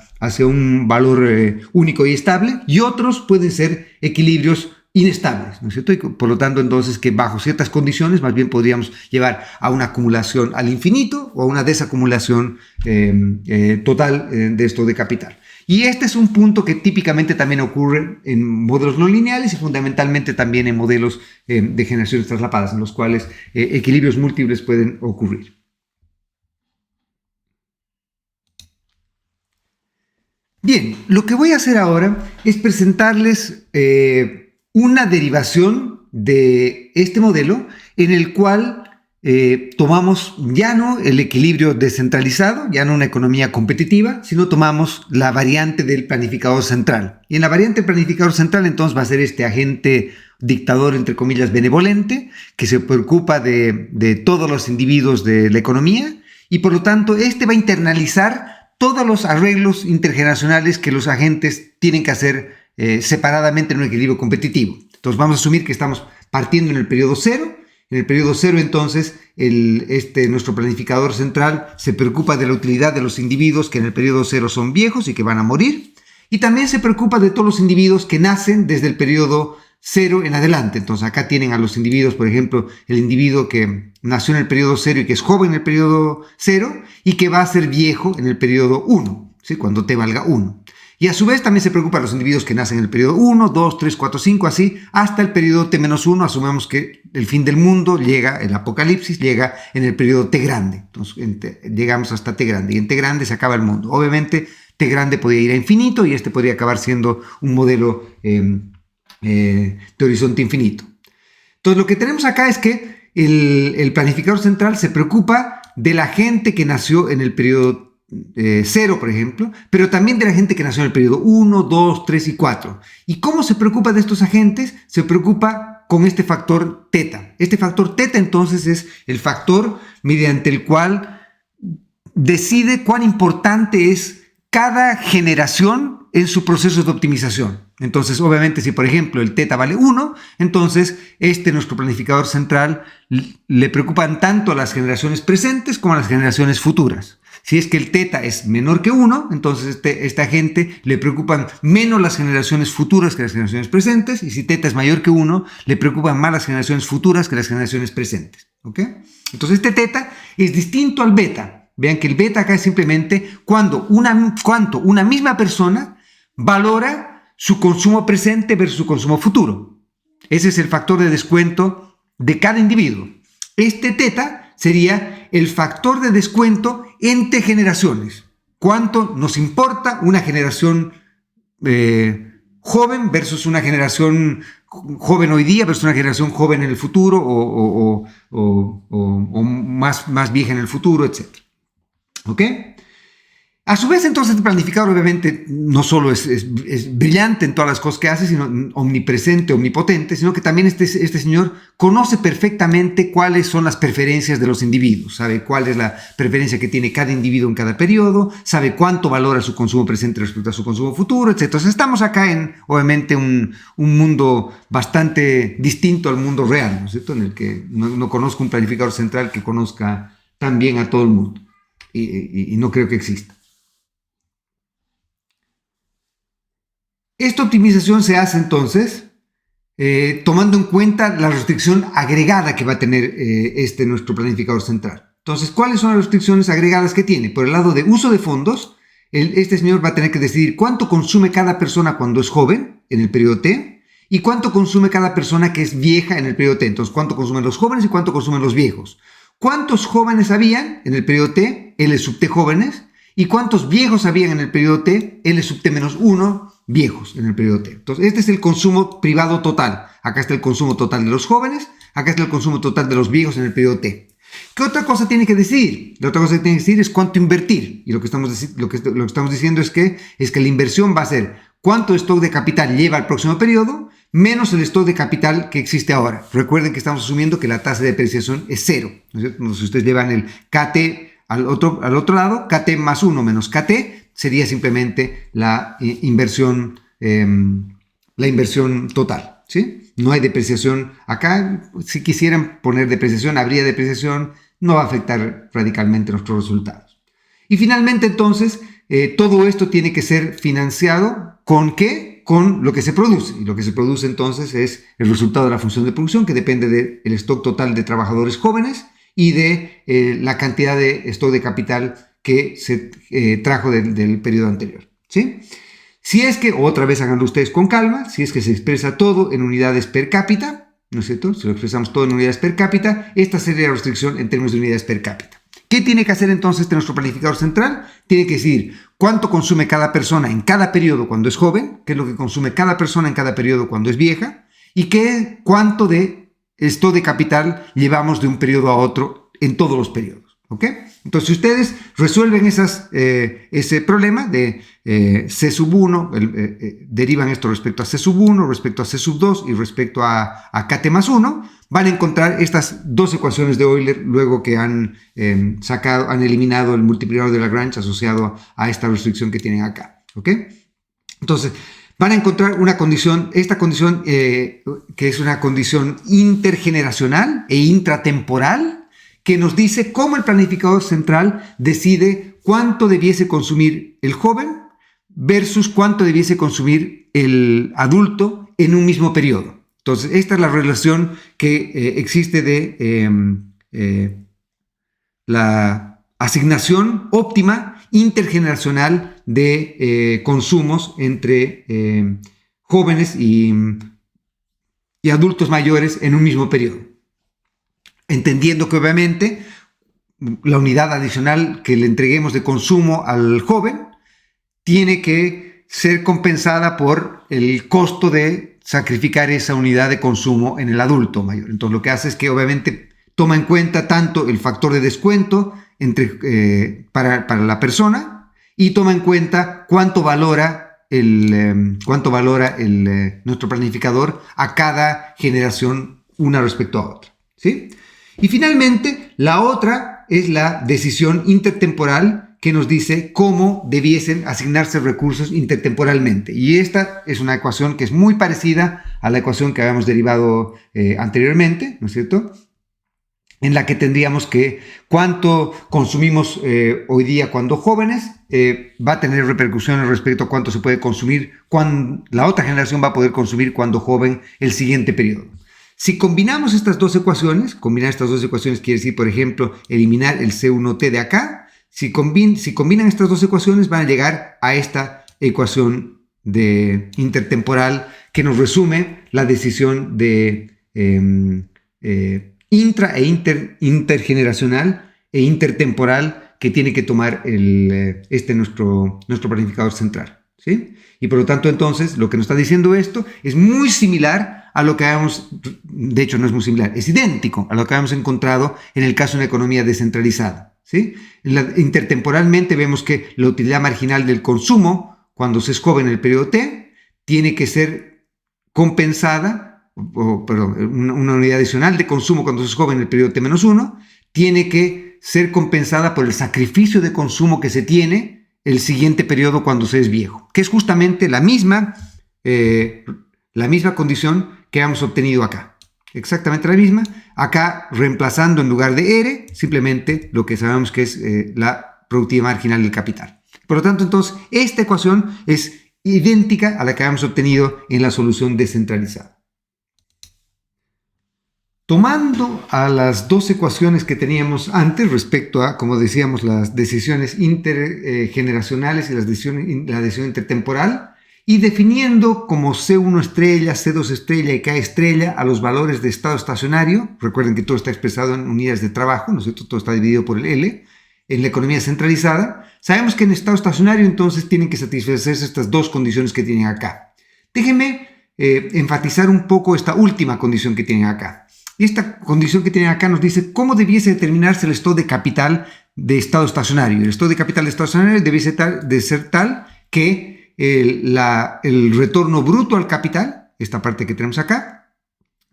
un valor único y estable. Y otros pueden ser equilibrios inestables, ¿no es cierto? Y por lo tanto, entonces, que bajo ciertas condiciones, más bien podríamos llevar a una acumulación al infinito o a una desacumulación total de esto de capital. Y este es un punto que típicamente también ocurre en modelos no lineales y fundamentalmente también en modelos de generaciones traslapadas, en los cuales equilibrios múltiples pueden ocurrir. Bien, lo que voy a hacer ahora es presentarles una derivación de este modelo en el cual tomamos ya no el equilibrio descentralizado, ya no una economía competitiva, sino tomamos la variante del planificador central. Y en la variante del planificador central entonces va a ser este agente dictador, entre comillas, benevolente, que se preocupa de todos los individuos de la economía y por lo tanto este va a internalizar todos los arreglos intergeneracionales que los agentes tienen que hacer separadamente en un equilibrio competitivo. Entonces vamos a asumir que estamos partiendo en el periodo cero. En el periodo cero, entonces, nuestro planificador central se preocupa de la utilidad de los individuos que en el periodo cero son viejos y que van a morir. Y también se preocupa de todos los individuos que nacen desde el periodo cero en adelante. Entonces, acá tienen a los individuos, por ejemplo, el individuo que nació en el periodo cero y que es joven en el periodo cero y que va a ser viejo en el periodo 1, ¿sí? Cuando t valga 1. Y a su vez también se preocupa a los individuos que nacen en el periodo 1, 2, 3, 4, 5, así, hasta el periodo t-1. Asumamos que el fin del mundo llega, el apocalipsis llega en el periodo t grande. Entonces llegamos hasta t grande y en t grande se acaba el mundo. Obviamente T grande podría ir a infinito y este podría acabar siendo un modelo de horizonte infinito. Entonces lo que tenemos acá es que el planificador central se preocupa de la gente que nació en el periodo 0, por ejemplo, pero también de la gente que nació en el periodo 1, 2, 3 y 4. ¿Y cómo se preocupa de estos agentes? Se preocupa con este factor teta. Este factor teta entonces es el factor mediante el cual decide cuán importante es cada generación en su proceso de optimización. Entonces, obviamente, si por ejemplo el teta vale 1, entonces nuestro planificador central, le preocupan tanto a las generaciones presentes como a las generaciones futuras. Si es que el teta es menor que 1, entonces esta gente le preocupan menos las generaciones futuras que las generaciones presentes, y si teta es mayor que 1, le preocupan más las generaciones futuras que las generaciones presentes. ¿Ok? Entonces este teta es distinto al beta. Vean que el beta acá es simplemente cuánto una misma persona valora su consumo presente versus su consumo futuro. Ese es el factor de descuento de cada individuo. Este teta sería el factor de descuento entre generaciones. ¿Cuánto nos importa una generación joven versus una generación joven hoy día versus una generación joven en el futuro o más vieja en el futuro, etc.? ¿Ok? A su vez, entonces, el planificador obviamente no solo es brillante en todas las cosas que hace, sino omnipresente, omnipotente, sino que también este señor conoce perfectamente cuáles son las preferencias de los individuos, sabe cuál es la preferencia que tiene cada individuo en cada periodo, sabe cuánto valora su consumo presente respecto a su consumo futuro, etc. Entonces estamos acá en, obviamente, un mundo bastante distinto al mundo real, ¿no es cierto? En el que no conozco un planificador central que conozca tan bien a todo el mundo, y no creo que exista. Esta optimización se hace entonces tomando en cuenta la restricción agregada que va a tener nuestro planificador central. Entonces, ¿cuáles son las restricciones agregadas que tiene? Por el lado de uso de fondos, este señor va a tener que decidir cuánto consume cada persona cuando es joven en el periodo T y cuánto consume cada persona que es vieja en el periodo T. Entonces, cuánto consumen los jóvenes y cuánto consumen los viejos. ¿Cuántos jóvenes habían en el periodo T, L sub T jóvenes? ¿Y cuántos viejos habían en el periodo T, L sub T menos 1 viejos en el periodo T? Entonces, este es el consumo privado total. Acá está el consumo total de los jóvenes, acá está el consumo total de los viejos en el periodo T. ¿Qué otra cosa tiene que decidir? La otra cosa que tiene que decidir es cuánto invertir. Y lo que estamos diciendo es que la inversión va a ser cuánto stock de capital lleva al próximo periodo menos el stock de capital que existe ahora. Recuerden que estamos asumiendo que la tasa de depreciación es 0. ¿No es cierto? Entonces, si ustedes llevan el KT al otro lado, KT más 1 menos KT sería simplemente la inversión total, ¿sí? No hay depreciación acá. Si quisieran poner depreciación, habría depreciación, no va a afectar radicalmente nuestros resultados. Y finalmente, entonces, todo esto tiene que ser financiado ¿con qué? Con lo que se produce. Y lo que se produce entonces es el resultado de la función de producción, que depende del stock total de trabajadores jóvenes y de la cantidad de stock de capital que se trajo del periodo anterior, ¿sí? Si es que, otra vez háganlo ustedes con calma, si es que se expresa todo en unidades per cápita, ¿no es cierto? Si lo expresamos todo en unidades per cápita, esta sería la restricción en términos de unidades per cápita. ¿Qué tiene que hacer entonces nuestro planificador central? Tiene que decir cuánto consume cada persona en cada periodo cuando es joven, qué es lo que consume cada persona en cada periodo cuando es vieja, y cuánto de stock de capital llevamos de un periodo a otro en todos los periodos. ¿Ok? Entonces, si ustedes resuelven ese problema de C sub 1, derivan esto respecto a C sub 1, respecto a C sub 2 y respecto a KT más 1, van a encontrar estas dos ecuaciones de Euler luego que han eliminado el multiplicador de Lagrange asociado a esta restricción que tienen acá. ¿Ok? Entonces, van a encontrar esta condición que es una condición intergeneracional e intratemporal, que nos dice cómo el planificador central decide cuánto debiese consumir el joven versus cuánto debiese consumir el adulto en un mismo periodo. Entonces, esta es la relación que existe de la asignación óptima intergeneracional de consumos entre jóvenes y adultos mayores en un mismo periodo. Entendiendo que obviamente la unidad adicional que le entreguemos de consumo al joven tiene que ser compensada por el costo de sacrificar esa unidad de consumo en el adulto mayor. Entonces lo que hace es que obviamente toma en cuenta tanto el factor de descuento para la persona y toma en cuenta cuánto valora nuestro planificador a cada generación una respecto a otra, ¿sí? Y finalmente, la otra es la decisión intertemporal que nos dice cómo debiesen asignarse recursos intertemporalmente. Y esta es una ecuación que es muy parecida a la ecuación que habíamos derivado anteriormente, ¿no es cierto?, en la que tendríamos que cuánto consumimos hoy día cuando jóvenes va a tener repercusiones respecto a cuánto se puede consumir, cuando la otra generación va a poder consumir cuando joven el siguiente periodo. Si combinamos estas dos ecuaciones, quiere decir, por ejemplo, eliminar el C1T de acá. Si combinan estas dos ecuaciones van a llegar a esta ecuación intertemporal que nos resume la decisión de intergeneracional e intertemporal que tiene que tomar nuestro planificador central, ¿sí? Y por lo tanto, entonces, lo que nos está diciendo esto es muy similar a lo que de hecho no es muy similar, es idéntico a lo que habíamos encontrado en el caso de una economía descentralizada, ¿sí? Intertemporalmente vemos que la utilidad marginal del consumo, cuando se es joven en el periodo T, tiene que ser compensada, una unidad adicional de consumo cuando se es joven en el periodo T-1, tiene que ser compensada por el sacrificio de consumo que se tiene el siguiente periodo cuando se es viejo, que es justamente la misma condición que hemos obtenido acá. Exactamente la misma. Acá, reemplazando en lugar de R, simplemente lo que sabemos que es la productividad marginal del capital. Por lo tanto, entonces, esta ecuación es idéntica a la que habíamos obtenido en la solución descentralizada. Tomando a las dos ecuaciones que teníamos antes respecto a, como decíamos, las decisiones intergeneracionales y la decisión intertemporal, y definiendo como C1 estrella, C2 estrella y K estrella a los valores de estado estacionario, recuerden que todo está expresado en unidades de trabajo, ¿no es cierto? Todo está dividido por el L, en la economía centralizada, sabemos que en estado estacionario entonces tienen que satisfacerse estas dos condiciones que tienen acá. Déjenme enfatizar un poco esta última condición que tienen acá. Esta condición que tienen acá nos dice cómo debiese determinarse el stock de capital de estado estacionario. El stock de capital de estado estacionario debiese de ser tal que el retorno bruto al capital, esta parte que tenemos acá,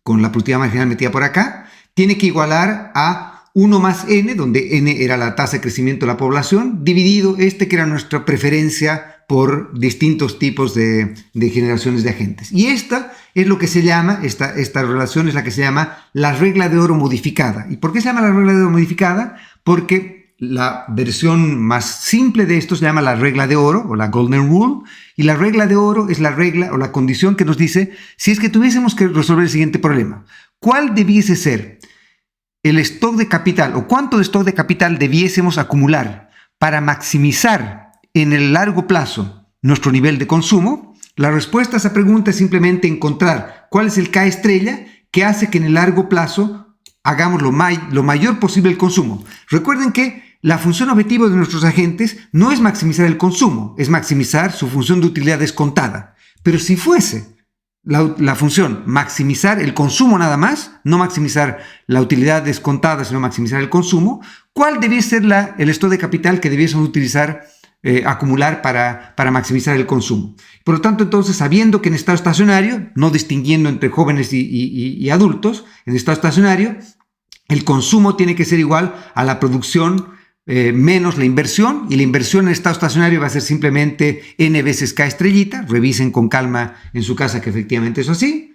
con la productividad marginal metida por acá, tiene que igualar a 1 más n, donde n era la tasa de crecimiento de la población, dividido que era nuestra preferencia por distintos tipos de generaciones de agentes. Y esta es lo que se llama, esta relación es la que se llama la regla de oro modificada. ¿Y por qué se llama la regla de oro modificada? Porque la versión más simple de esto se llama la regla de oro o la Golden Rule, y la regla de oro es la regla o la condición que nos dice si es que tuviésemos que resolver el siguiente problema. ¿Cuál debiese ser el stock de capital o cuánto de stock de capital debiésemos acumular para maximizar en el largo plazo nuestro nivel de consumo? La respuesta a esa pregunta es simplemente encontrar cuál es el K estrella que hace que en el largo plazo hagamos lo mayor posible el consumo. Recuerden que la función objetivo de nuestros agentes no es maximizar el consumo, es maximizar su función de utilidad descontada. Pero si fuese la función maximizar el consumo nada más, no maximizar la utilidad descontada, sino maximizar el consumo, ¿cuál debía ser el stock de capital que debiésemos utilizar, acumular para maximizar el consumo? Por lo tanto, entonces, sabiendo que en estado estacionario, no distinguiendo entre jóvenes y adultos, en estado estacionario, el consumo tiene que ser igual a la producción menos la inversión, y la inversión en estado estacionario va a ser simplemente n veces K estrellita. Revisen con calma en su casa que efectivamente es así.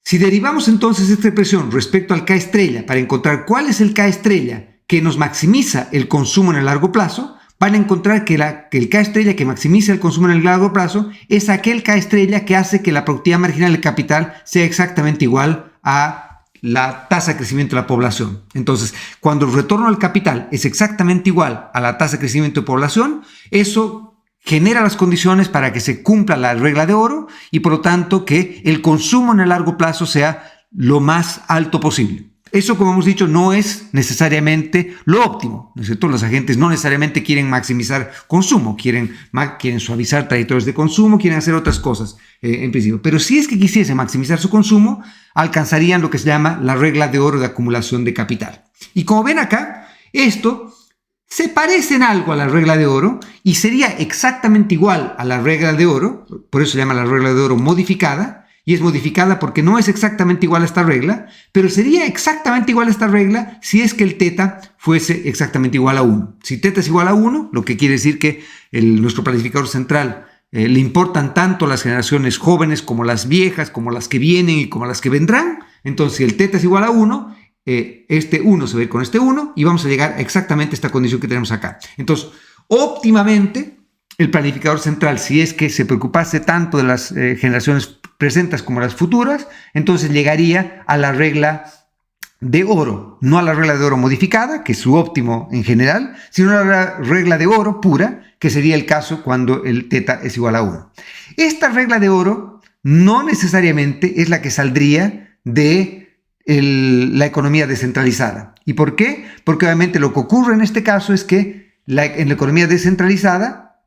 Si derivamos entonces esta expresión respecto al K estrella para encontrar cuál es el K estrella que nos maximiza el consumo en el largo plazo, van a encontrar que el K estrella que maximiza el consumo en el largo plazo es aquel K estrella que hace que la productividad marginal del capital sea exactamente igual a la tasa de crecimiento de la población. Entonces, cuando el retorno al capital es exactamente igual a la tasa de crecimiento de población, eso genera las condiciones para que se cumpla la regla de oro y por lo tanto que el consumo en el largo plazo sea lo más alto posible. Eso, como hemos dicho, no es necesariamente lo óptimo, ¿no es cierto? Los agentes no necesariamente quieren maximizar consumo, quieren suavizar trayectorias de consumo, quieren hacer otras cosas, en principio. Pero si es que quisiesen maximizar su consumo, alcanzarían lo que se llama la regla de oro de acumulación de capital. Y como ven acá, esto se parece en algo a la regla de oro y sería exactamente igual a la regla de oro, por eso se llama la regla de oro modificada, y es modificada porque no es exactamente igual a esta regla, pero sería exactamente igual a esta regla si es que el teta fuese exactamente igual a 1. Si teta es igual a 1, lo que quiere decir que nuestro planificador central le importan tanto las generaciones jóvenes como las viejas, como las que vienen y como las que vendrán. Entonces, si el teta es igual a 1, este 1 se va a ir con este 1 y vamos a llegar a exactamente esta condición que tenemos acá. Entonces, óptimamente, el planificador central, si es que se preocupase tanto de las generaciones presentes como las futuras, entonces llegaría a la regla de oro, no a la regla de oro modificada, que es su óptimo en general, sino a la regla de oro pura, que sería el caso cuando el teta es igual a 1. Esta regla de oro no necesariamente es la que saldría de la economía descentralizada. ¿Y por qué? Porque obviamente lo que ocurre en este caso es que en la economía descentralizada,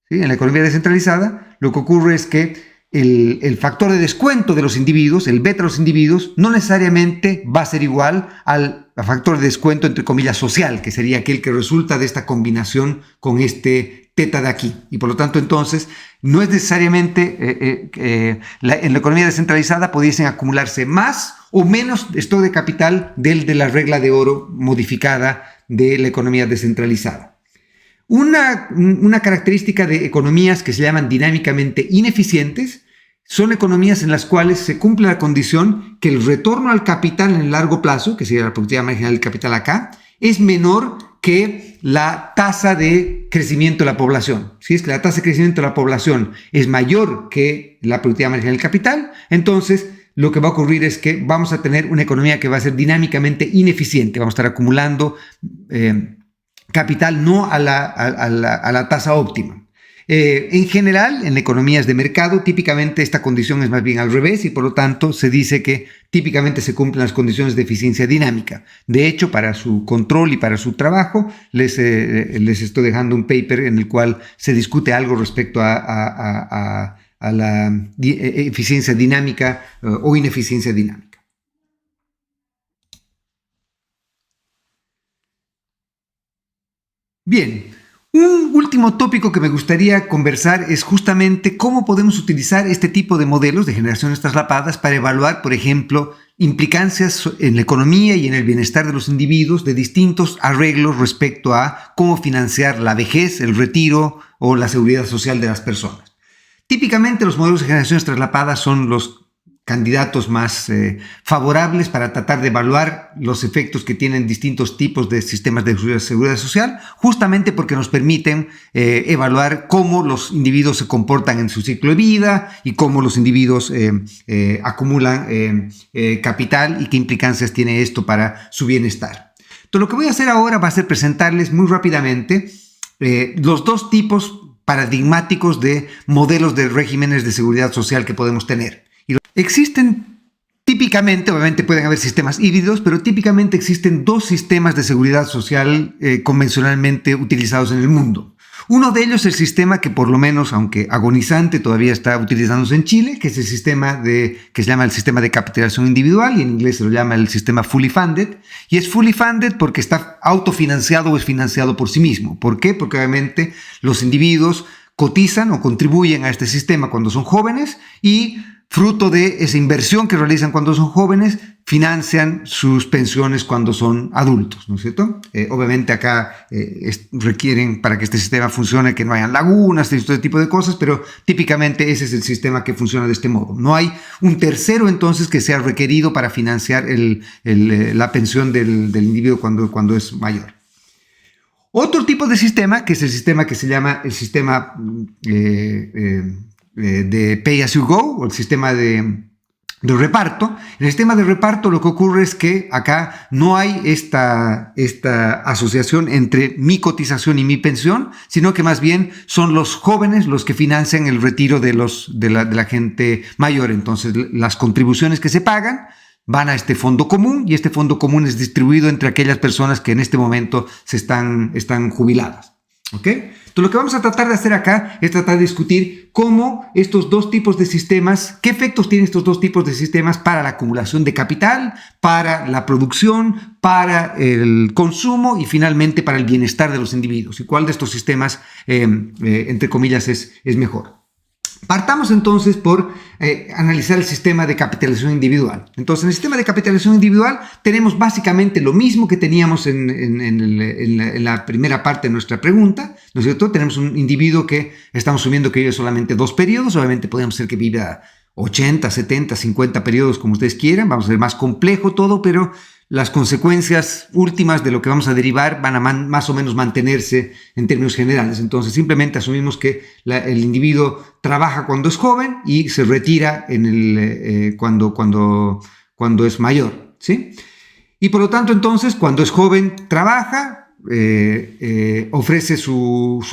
¿sí? En la economía descentralizada, lo que ocurre es que el factor de descuento de los individuos, el beta de los individuos, no necesariamente va a ser igual al factor de descuento, entre comillas, social, que sería aquel que resulta de esta combinación con este teta de aquí. Y por lo tanto, entonces, no es necesariamente en la economía descentralizada pudiesen acumularse más o menos stock de capital de la regla de oro modificada de la economía descentralizada. Una característica de economías que se llaman dinámicamente ineficientes son economías en las cuales se cumple la condición que el retorno al capital en el largo plazo, que sería la productividad marginal del capital acá, es menor que la tasa de crecimiento de la población. Si es que la tasa de crecimiento de la población es mayor que la productividad marginal del capital, entonces lo que va a ocurrir es que vamos a tener una economía que va a ser dinámicamente ineficiente. Vamos a estar acumulando capital no a la tasa óptima. En general, en economías de mercado, típicamente esta condición es más bien al revés y por lo tanto se dice que típicamente se cumplen las condiciones de eficiencia dinámica. De hecho, para su control y para su trabajo, les estoy dejando un paper en el cual se discute algo respecto a la eficiencia dinámica o ineficiencia dinámica. Bien, un último tópico que me gustaría conversar es justamente cómo podemos utilizar este tipo de modelos de generaciones traslapadas para evaluar, por ejemplo, implicancias en la economía y en el bienestar de los individuos de distintos arreglos respecto a cómo financiar la vejez, el retiro o la seguridad social de las personas. Típicamente los modelos de generaciones traslapadas son los candidatos más favorables para tratar de evaluar los efectos que tienen distintos tipos de sistemas de seguridad social, justamente porque nos permiten evaluar cómo los individuos se comportan en su ciclo de vida y cómo los individuos acumulan capital y qué implicancias tiene esto para su bienestar. Entonces, lo que voy a hacer ahora va a ser presentarles muy rápidamente los dos tipos paradigmáticos de modelos de regímenes de seguridad social que podemos tener. Existen típicamente, obviamente pueden haber sistemas híbridos, pero típicamente existen dos sistemas de seguridad social convencionalmente utilizados en el mundo. Uno de ellos es el sistema que por lo menos, aunque agonizante, todavía está utilizándose en Chile, que es el sistema que se llama el sistema de capitalización individual y en inglés se lo llama el sistema fully funded. Y es fully funded porque está autofinanciado o es financiado por sí mismo. ¿Por qué? Porque obviamente los individuos cotizan o contribuyen a este sistema cuando son jóvenes y fruto de esa inversión que realizan cuando son jóvenes, financian sus pensiones cuando son adultos, ¿no es cierto? Obviamente acá requieren para que este sistema funcione que no hayan lagunas, este tipo de cosas, pero típicamente ese es el sistema que funciona de este modo. No hay un tercero entonces que sea requerido para financiar la pensión del individuo cuando es mayor. Otro tipo de sistema, que es el sistema que se llama el sistema de pay as you go, o el sistema de reparto. En el sistema de reparto lo que ocurre es que acá no hay esta asociación entre mi cotización y mi pensión, sino que más bien son los jóvenes los que financian el retiro de la gente mayor. Entonces las contribuciones que se pagan van a este fondo común y este fondo común es distribuido entre aquellas personas que en este momento están jubiladas. ¿Ok? Entonces, lo que vamos a tratar de hacer acá es tratar de discutir cómo estos dos tipos de sistemas, qué efectos tienen estos dos tipos de sistemas para la acumulación de capital, para la producción, para el consumo y finalmente para el bienestar de los individuos, y cuál de estos sistemas, entre comillas, es mejor. Partamos entonces por analizar el sistema de capitalización individual. Entonces, en el sistema de capitalización individual tenemos básicamente lo mismo que teníamos en la primera parte de nuestra pregunta, ¿no es cierto? Tenemos un individuo que estamos asumiendo que vive solamente 2 periodos, obviamente podemos ser que viva 80, 70, 50 periodos como ustedes quieran, vamos a ser más complejo todo, pero las consecuencias últimas de lo que vamos a derivar van a más o menos mantenerse en términos generales. Entonces, simplemente asumimos que el individuo trabaja cuando es joven y se retira cuando es mayor, ¿sí? Y por lo tanto, entonces, cuando es joven, trabaja, ofrece su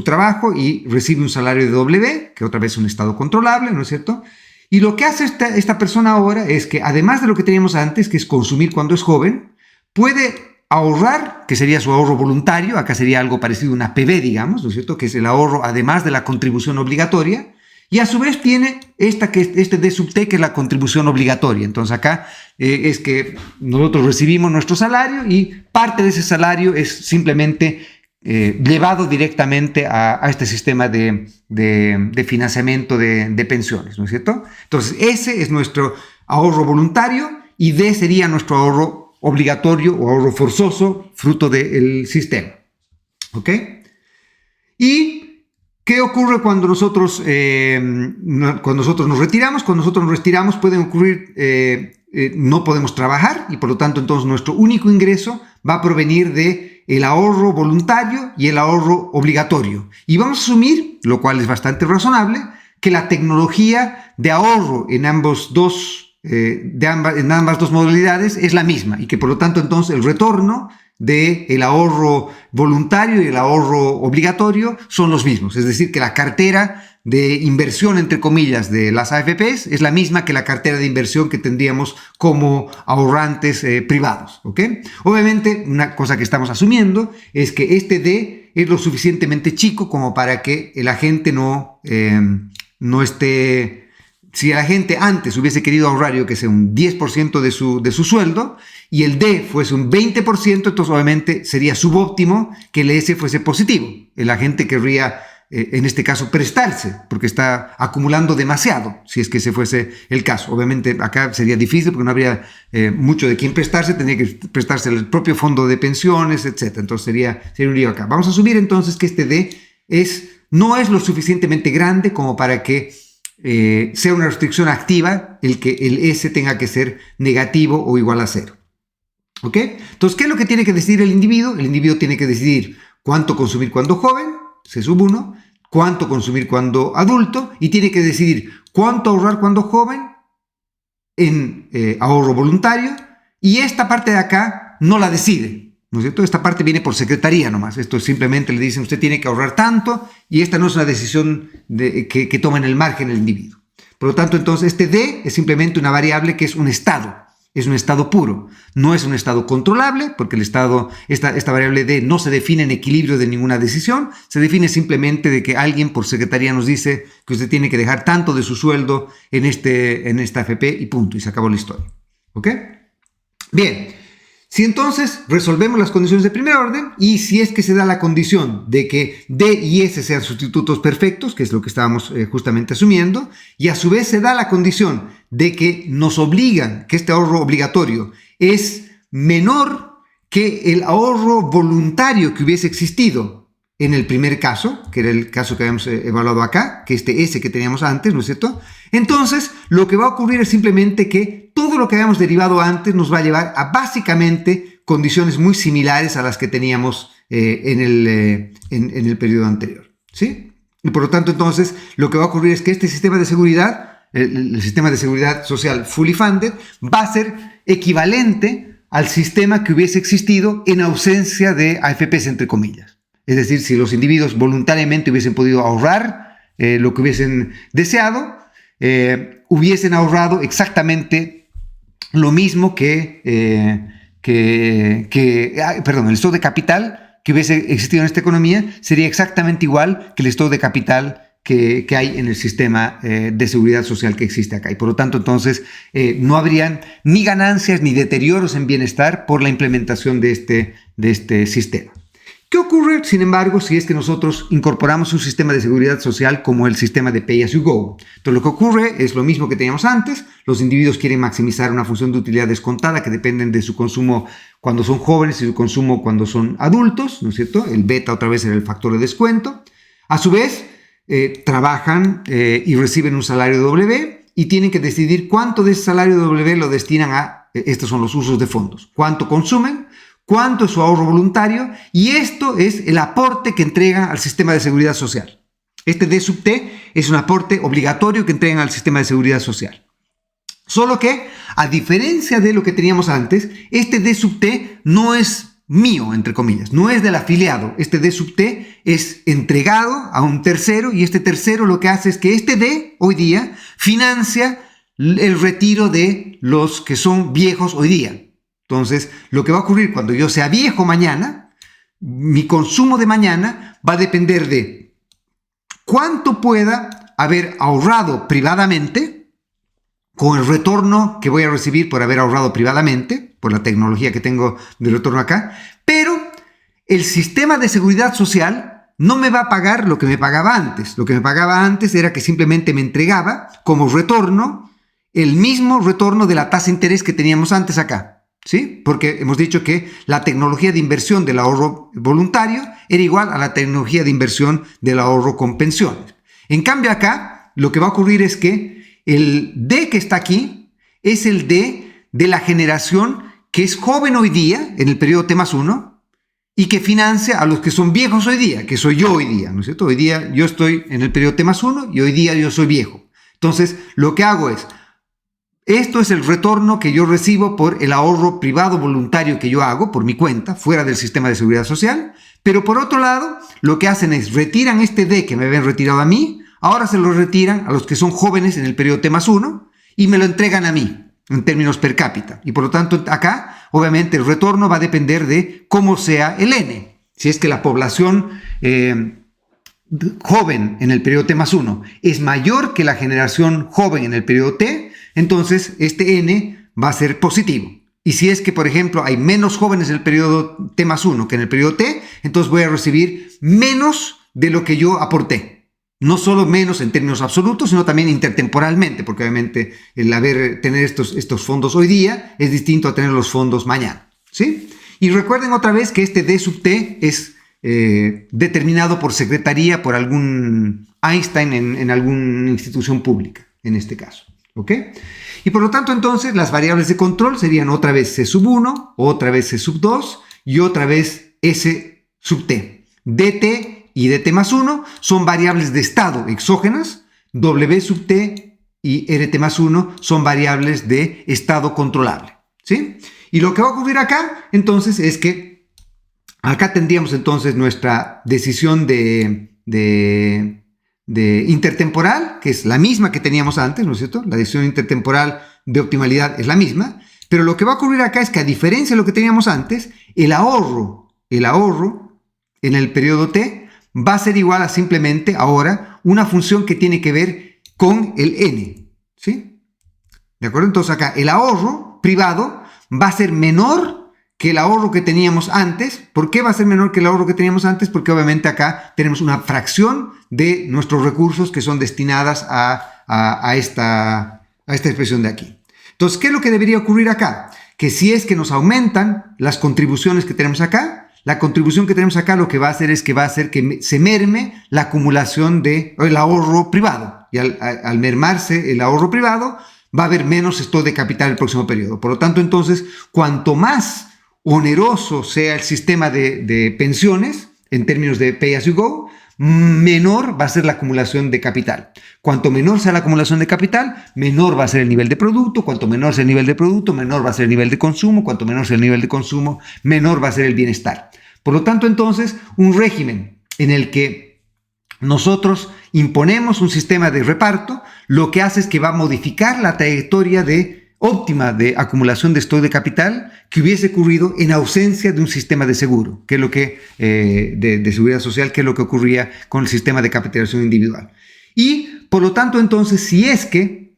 trabajo y recibe un salario de W, que otra vez es un estado controlable, ¿no es cierto? Y lo que hace esta persona ahora es que, además de lo que teníamos antes, que es consumir cuando es joven, puede ahorrar, que sería su ahorro voluntario, acá sería algo parecido a una PB, digamos, ¿no es cierto?, que es el ahorro además de la contribución obligatoria, y a su vez tiene este D sub T, que es la contribución obligatoria. Entonces acá es que nosotros recibimos nuestro salario y parte de ese salario es simplemente llevado directamente a este sistema de financiamiento de pensiones, ¿no es cierto? Entonces, ese es nuestro ahorro voluntario y D sería nuestro ahorro obligatorio o ahorro forzoso, fruto del sistema. ¿Ok? ¿Y qué ocurre cuando nosotros nos retiramos? Cuando nosotros nos retiramos pueden ocurrir, no podemos trabajar y por lo tanto entonces nuestro único ingreso va a provenir de el ahorro voluntario y el ahorro obligatorio. Y vamos a asumir, lo cual es bastante razonable, que la tecnología de ahorro en ambas dos modalidades es la misma y que por lo tanto entonces el retorno del ahorro voluntario y el ahorro obligatorio son los mismos. Es decir, que la cartera de inversión, entre comillas, de las AFPs es la misma que la cartera de inversión que tendríamos como ahorrantes privados. ¿Ok? Obviamente, una cosa que estamos asumiendo es que este D es lo suficientemente chico como para que el agente no esté... Si la gente antes hubiese querido ahorrar, yo que sé, un 10% de su sueldo y el D fuese un 20%, entonces obviamente sería subóptimo que el S fuese positivo. El agente querría, en este caso, prestarse, porque está acumulando demasiado, si es que ese fuese el caso. Obviamente acá sería difícil porque no habría mucho de quién prestarse, tendría que prestarse el propio fondo de pensiones, etc. Entonces sería un lío acá. Vamos a asumir entonces que este D no es lo suficientemente grande como para que sea una restricción activa el que el S tenga que ser negativo o igual a 0. ¿Ok? Entonces, ¿qué es lo que tiene que decidir el individuo? El individuo tiene que decidir cuánto consumir cuando joven, C sub 1, cuánto consumir cuando adulto, y tiene que decidir cuánto ahorrar cuando joven en ahorro voluntario, y esta parte de acá no la decide, ¿no es cierto? Esta parte viene por secretaría nomás. Esto simplemente le dicen, usted tiene que ahorrar tanto, y esta no es una decisión que toma en el margen el individuo. Por lo tanto, entonces, este D es simplemente una variable que es un estado. Es un estado puro, no es un estado controlable, porque esta variable D no se define en equilibrio de ninguna decisión, se define simplemente de que alguien por secretaría nos dice que usted tiene que dejar tanto de su sueldo en esta AFP y punto, y se acabó la historia. ¿Ok? Bien, si entonces resolvemos las condiciones de primer orden y si es que se da la condición de que D y S sean sustitutos perfectos, que es lo que estábamos justamente asumiendo, y a su vez se da la condición de que nos obligan, que este ahorro obligatorio es menor que el ahorro voluntario que hubiese existido en el primer caso, que era el caso que habíamos evaluado acá, que este S que teníamos antes, ¿no es cierto? Entonces, lo que va a ocurrir es simplemente que todo lo que habíamos derivado antes nos va a llevar a básicamente condiciones muy similares a las que teníamos en el periodo anterior, ¿sí? Y por lo tanto, entonces, lo que va a ocurrir es que este sistema de seguridad, el sistema de seguridad social fully funded, va a ser equivalente al sistema que hubiese existido en ausencia de AFPs, entre comillas. Es decir, si los individuos voluntariamente hubiesen podido ahorrar lo que hubiesen deseado, hubiesen ahorrado exactamente lo mismo perdón, el stock de capital que hubiese existido en esta economía sería exactamente igual que el stock de capital que hay en el sistema de seguridad social que existe acá. Y por lo tanto, entonces, no habrían ni ganancias ni deterioros en bienestar por la implementación de este sistema. ¿Qué ocurre, sin embargo, si es que nosotros incorporamos un sistema de seguridad social como el sistema de Pay As You Go? Entonces, lo que ocurre es lo mismo que teníamos antes. Los individuos quieren maximizar una función de utilidad descontada que dependen de su consumo cuando son jóvenes y su consumo cuando son adultos, ¿no es cierto? El beta otra vez era el factor de descuento. A su vez, trabajan y reciben un salario W y tienen que decidir cuánto de ese salario W lo destinan a, estos son los usos de fondos, cuánto consumen, cuánto es su ahorro voluntario, y esto es el aporte que entregan al sistema de seguridad social. Este D sub T es un aporte obligatorio que entregan al sistema de seguridad social. Solo que, a diferencia de lo que teníamos antes, este D sub T no es mío, entre comillas, no es del afiliado. Este D sub T es entregado a un tercero, y este tercero lo que hace es que este D, hoy día, financia el retiro de los que son viejos hoy día. Entonces, lo que va a ocurrir cuando yo sea viejo mañana, mi consumo de mañana va a depender de cuánto pueda haber ahorrado privadamente con el retorno que voy a recibir por haber ahorrado privadamente, por la tecnología que tengo de retorno acá, pero el sistema de seguridad social no me va a pagar lo que me pagaba antes. Lo que me pagaba antes era que simplemente me entregaba como retorno el mismo retorno de la tasa de interés que teníamos antes acá. ¿Sí? Porque hemos dicho que la tecnología de inversión del ahorro voluntario era igual a la tecnología de inversión del ahorro con pensiones. En cambio acá, lo que va a ocurrir es que el D que está aquí es el D de la generación que es joven hoy día, en el periodo T+1, y que financia a los que son viejos hoy día, que soy yo hoy día, ¿no es cierto? Hoy día yo estoy en el periodo T+1 y hoy día yo soy viejo. Entonces, lo que hago es, esto es el retorno que yo recibo por el ahorro privado voluntario que yo hago por mi cuenta, fuera del sistema de seguridad social, pero por otro lado, lo que hacen es retiran este D que me habían retirado a mí, ahora se lo retiran a los que son jóvenes en el periodo T+1 y me lo entregan a mí en términos per cápita. Y por lo tanto, acá, obviamente, el retorno va a depender de cómo sea el N. Si es que la población joven en el periodo T+1 es mayor que la generación joven en el periodo T, entonces este N va a ser positivo. Y si es que, por ejemplo, hay menos jóvenes en el periodo T+1 que en el periodo T, entonces voy a recibir menos de lo que yo aporté. No solo menos en términos absolutos, sino también intertemporalmente, porque obviamente el tener estos fondos hoy día es distinto a tener los fondos mañana, ¿sí? Y recuerden otra vez que este D sub T es determinado por secretaría, por algún Einstein en alguna institución pública, en este caso. ¿Ok? Y por lo tanto, entonces, las variables de control serían otra vez C sub 1, otra vez C sub 2 y otra vez S sub T. DT y DT+1 son variables de estado exógenas, W sub T y RT+1 son variables de estado controlable. ¿Sí? Y lo que va a ocurrir acá, entonces, es que acá tendríamos entonces nuestra decisión de intertemporal, que es la misma que teníamos antes, ¿no es cierto? La decisión intertemporal de optimalidad es la misma, pero lo que va a ocurrir acá es que, a diferencia de lo que teníamos antes, el ahorro en el periodo T va a ser igual a simplemente ahora una función que tiene que ver con el N, ¿sí? ¿De acuerdo? Entonces acá el ahorro privado va a ser menor que el ahorro que teníamos antes. ¿Por qué va a ser menor que el ahorro que teníamos antes? Porque obviamente acá tenemos una fracción de nuestros recursos que son destinadas a esta expresión de aquí. Entonces, ¿qué es lo que debería ocurrir acá? Que si es que nos aumentan las contribuciones que tenemos acá, la contribución que tenemos acá lo que va a hacer es que va a hacer que se merme la acumulación del ahorro privado. Y al mermarse el ahorro privado, va a haber menos stock de capital en el próximo periodo. Por lo tanto, entonces, cuanto más oneroso sea el sistema de pensiones, en términos de Pay As You Go, menor va a ser la acumulación de capital. Cuanto menor sea la acumulación de capital, menor va a ser el nivel de producto. Cuanto menor sea el nivel de producto, menor va a ser el nivel de consumo. Cuanto menor sea el nivel de consumo, menor va a ser el bienestar. Por lo tanto, entonces, un régimen en el que nosotros imponemos un sistema de reparto, lo que hace es que va a modificar la trayectoria de óptima de acumulación de stock de capital que hubiese ocurrido en ausencia de un sistema de seguro, que es lo que, de seguridad social, que es lo que ocurría con el sistema de capitalización individual. Y, por lo tanto, entonces, si es que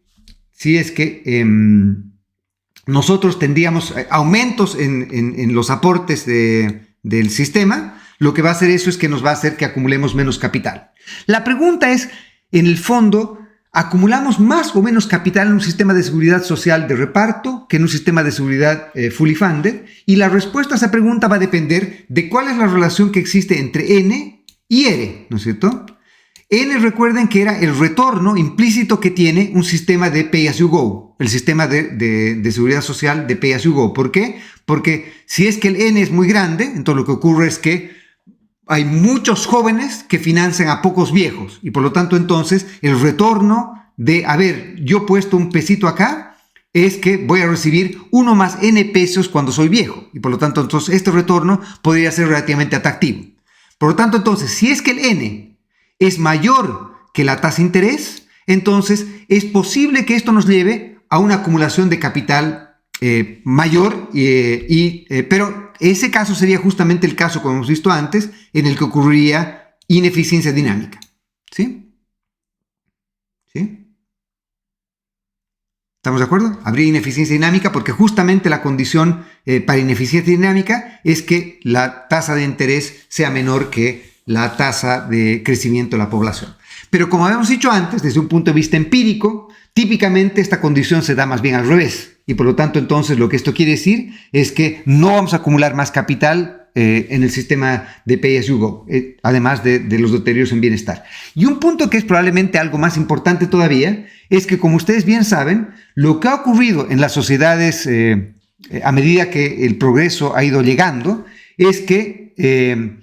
nosotros tendríamos aumentos en los aportes del sistema, lo que va a hacer eso es que nos va a hacer que acumulemos menos capital. La pregunta es, en el fondo, ¿acumulamos más o menos capital en un sistema de seguridad social de reparto que en un sistema de seguridad fully funded? Y la respuesta a esa pregunta va a depender de cuál es la relación que existe entre N y R, ¿no es cierto? N, recuerden que era el retorno implícito que tiene un sistema de pay as you go, el sistema de seguridad social de pay as you go. ¿Por qué? Porque si es que el N es muy grande, entonces lo que ocurre es que hay muchos jóvenes que financian a pocos viejos y por lo tanto entonces el retorno de, a ver, yo he puesto un pesito acá, es que voy a recibir 1 más N pesos cuando soy viejo y por lo tanto entonces este retorno podría ser relativamente atractivo. Por lo tanto entonces, si es que el N es mayor que la tasa de interés, entonces es posible que esto nos lleve a una acumulación de capital mayor, pero ese caso sería justamente el caso, como hemos visto antes, en el que ocurriría ineficiencia dinámica. ¿Sí? ¿Sí? ¿Estamos de acuerdo? Habría ineficiencia dinámica porque justamente la condición para ineficiencia dinámica es que la tasa de interés sea menor que la tasa de crecimiento de la población. Pero como habíamos dicho antes, desde un punto de vista empírico, típicamente esta condición se da más bien al revés. Y por lo tanto, entonces, lo que esto quiere decir es que no vamos a acumular más capital en el sistema de pay as you go, además de los deterioros en bienestar. Y un punto que es probablemente algo más importante todavía es que, como ustedes bien saben, lo que ha ocurrido en las sociedades a medida que el progreso ha ido llegando es que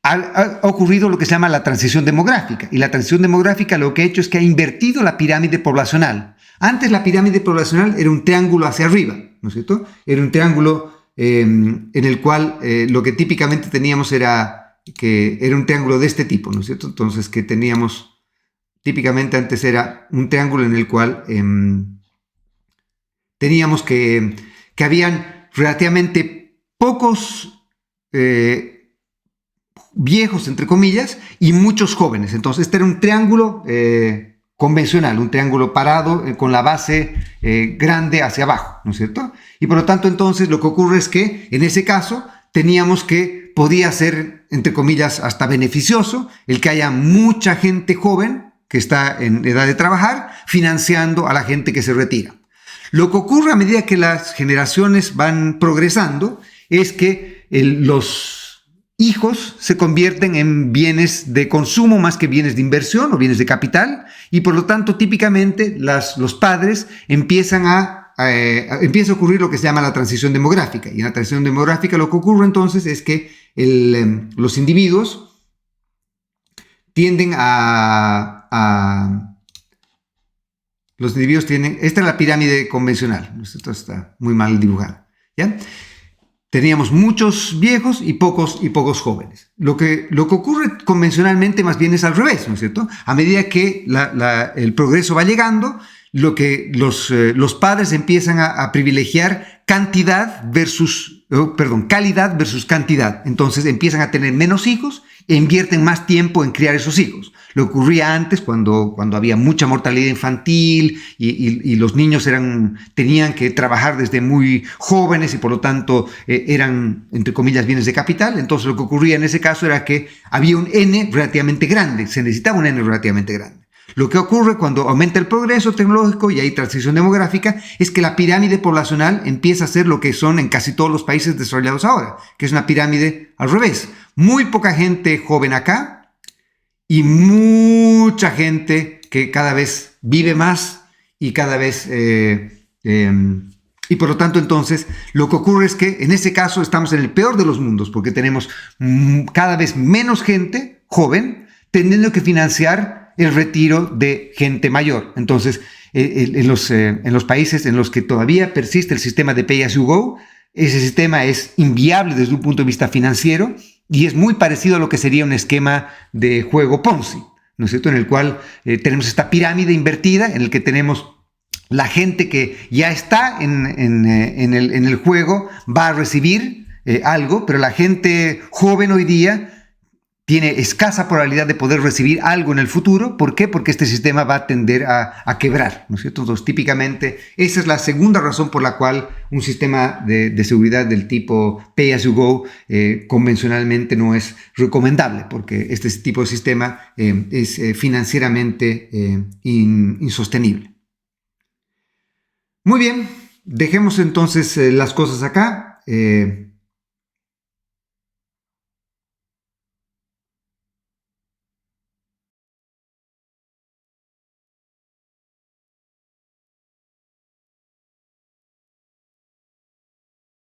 ha ocurrido lo que se llama la transición demográfica. Y la transición demográfica lo que ha hecho es que ha invertido la pirámide poblacional. Antes la pirámide poblacional era un triángulo hacia arriba, ¿no es cierto? Era un triángulo en el cual lo que típicamente teníamos era un triángulo de este tipo, ¿no es cierto? Entonces que teníamos, típicamente antes era un triángulo en el cual teníamos que habían relativamente pocos viejos, entre comillas, y muchos jóvenes. Entonces este era un triángulo convencional, un triángulo parado con la base grande hacia abajo, ¿no es cierto? Y por lo tanto entonces lo que ocurre es que en ese caso teníamos que podía ser, entre comillas, hasta beneficioso el que haya mucha gente joven que está en edad de trabajar financiando a la gente que se retira. Lo que ocurre a medida que las generaciones van progresando es que los hijos se convierten en bienes de consumo más que bienes de inversión o bienes de capital y por lo tanto típicamente los padres empieza a ocurrir lo que se llama la transición demográfica y en la transición demográfica lo que ocurre entonces es que los individuos tienden esta es la pirámide convencional, esto está muy mal dibujado, ¿ya? Teníamos muchos viejos y pocos jóvenes. Lo que ocurre convencionalmente más bien es al revés, ¿no es cierto? A medida que el progreso va llegando, los padres empiezan a privilegiar calidad versus cantidad. Entonces empiezan a tener menos hijos e invierten más tiempo en criar esos hijos. Lo ocurría antes cuando había mucha mortalidad infantil y los niños tenían que trabajar desde muy jóvenes y por lo tanto eran, entre comillas, bienes de capital. Entonces lo que ocurría en ese caso era que había un N relativamente grande, se necesitaba un N relativamente grande. Lo que ocurre cuando aumenta el progreso tecnológico y hay transición demográfica es que la pirámide poblacional empieza a ser lo que son en casi todos los países desarrollados ahora, que es una pirámide al revés. Muy poca gente joven acá y mucha gente que cada vez vive más y cada vez... y por lo tanto entonces lo que ocurre es que en ese caso estamos en el peor de los mundos porque tenemos cada vez menos gente joven teniendo que financiar el retiro de gente mayor. Entonces, en los países en los que todavía persiste el sistema de pay as you go, ese sistema es inviable desde un punto de vista financiero y es muy parecido a lo que sería un esquema de juego Ponzi, ¿no es cierto? En el cual tenemos esta pirámide invertida en el que tenemos La gente que ya está en el juego va a recibir algo, pero la gente joven hoy día tiene escasa probabilidad de poder recibir algo en el futuro. ¿Por qué? Porque este sistema va a tender a quebrar, ¿no es cierto? Entonces, típicamente, esa es la segunda razón por la cual un sistema de seguridad del tipo pay as you go convencionalmente no es recomendable, porque este tipo de sistema es financieramente insostenible. Muy bien, dejemos entonces las cosas acá.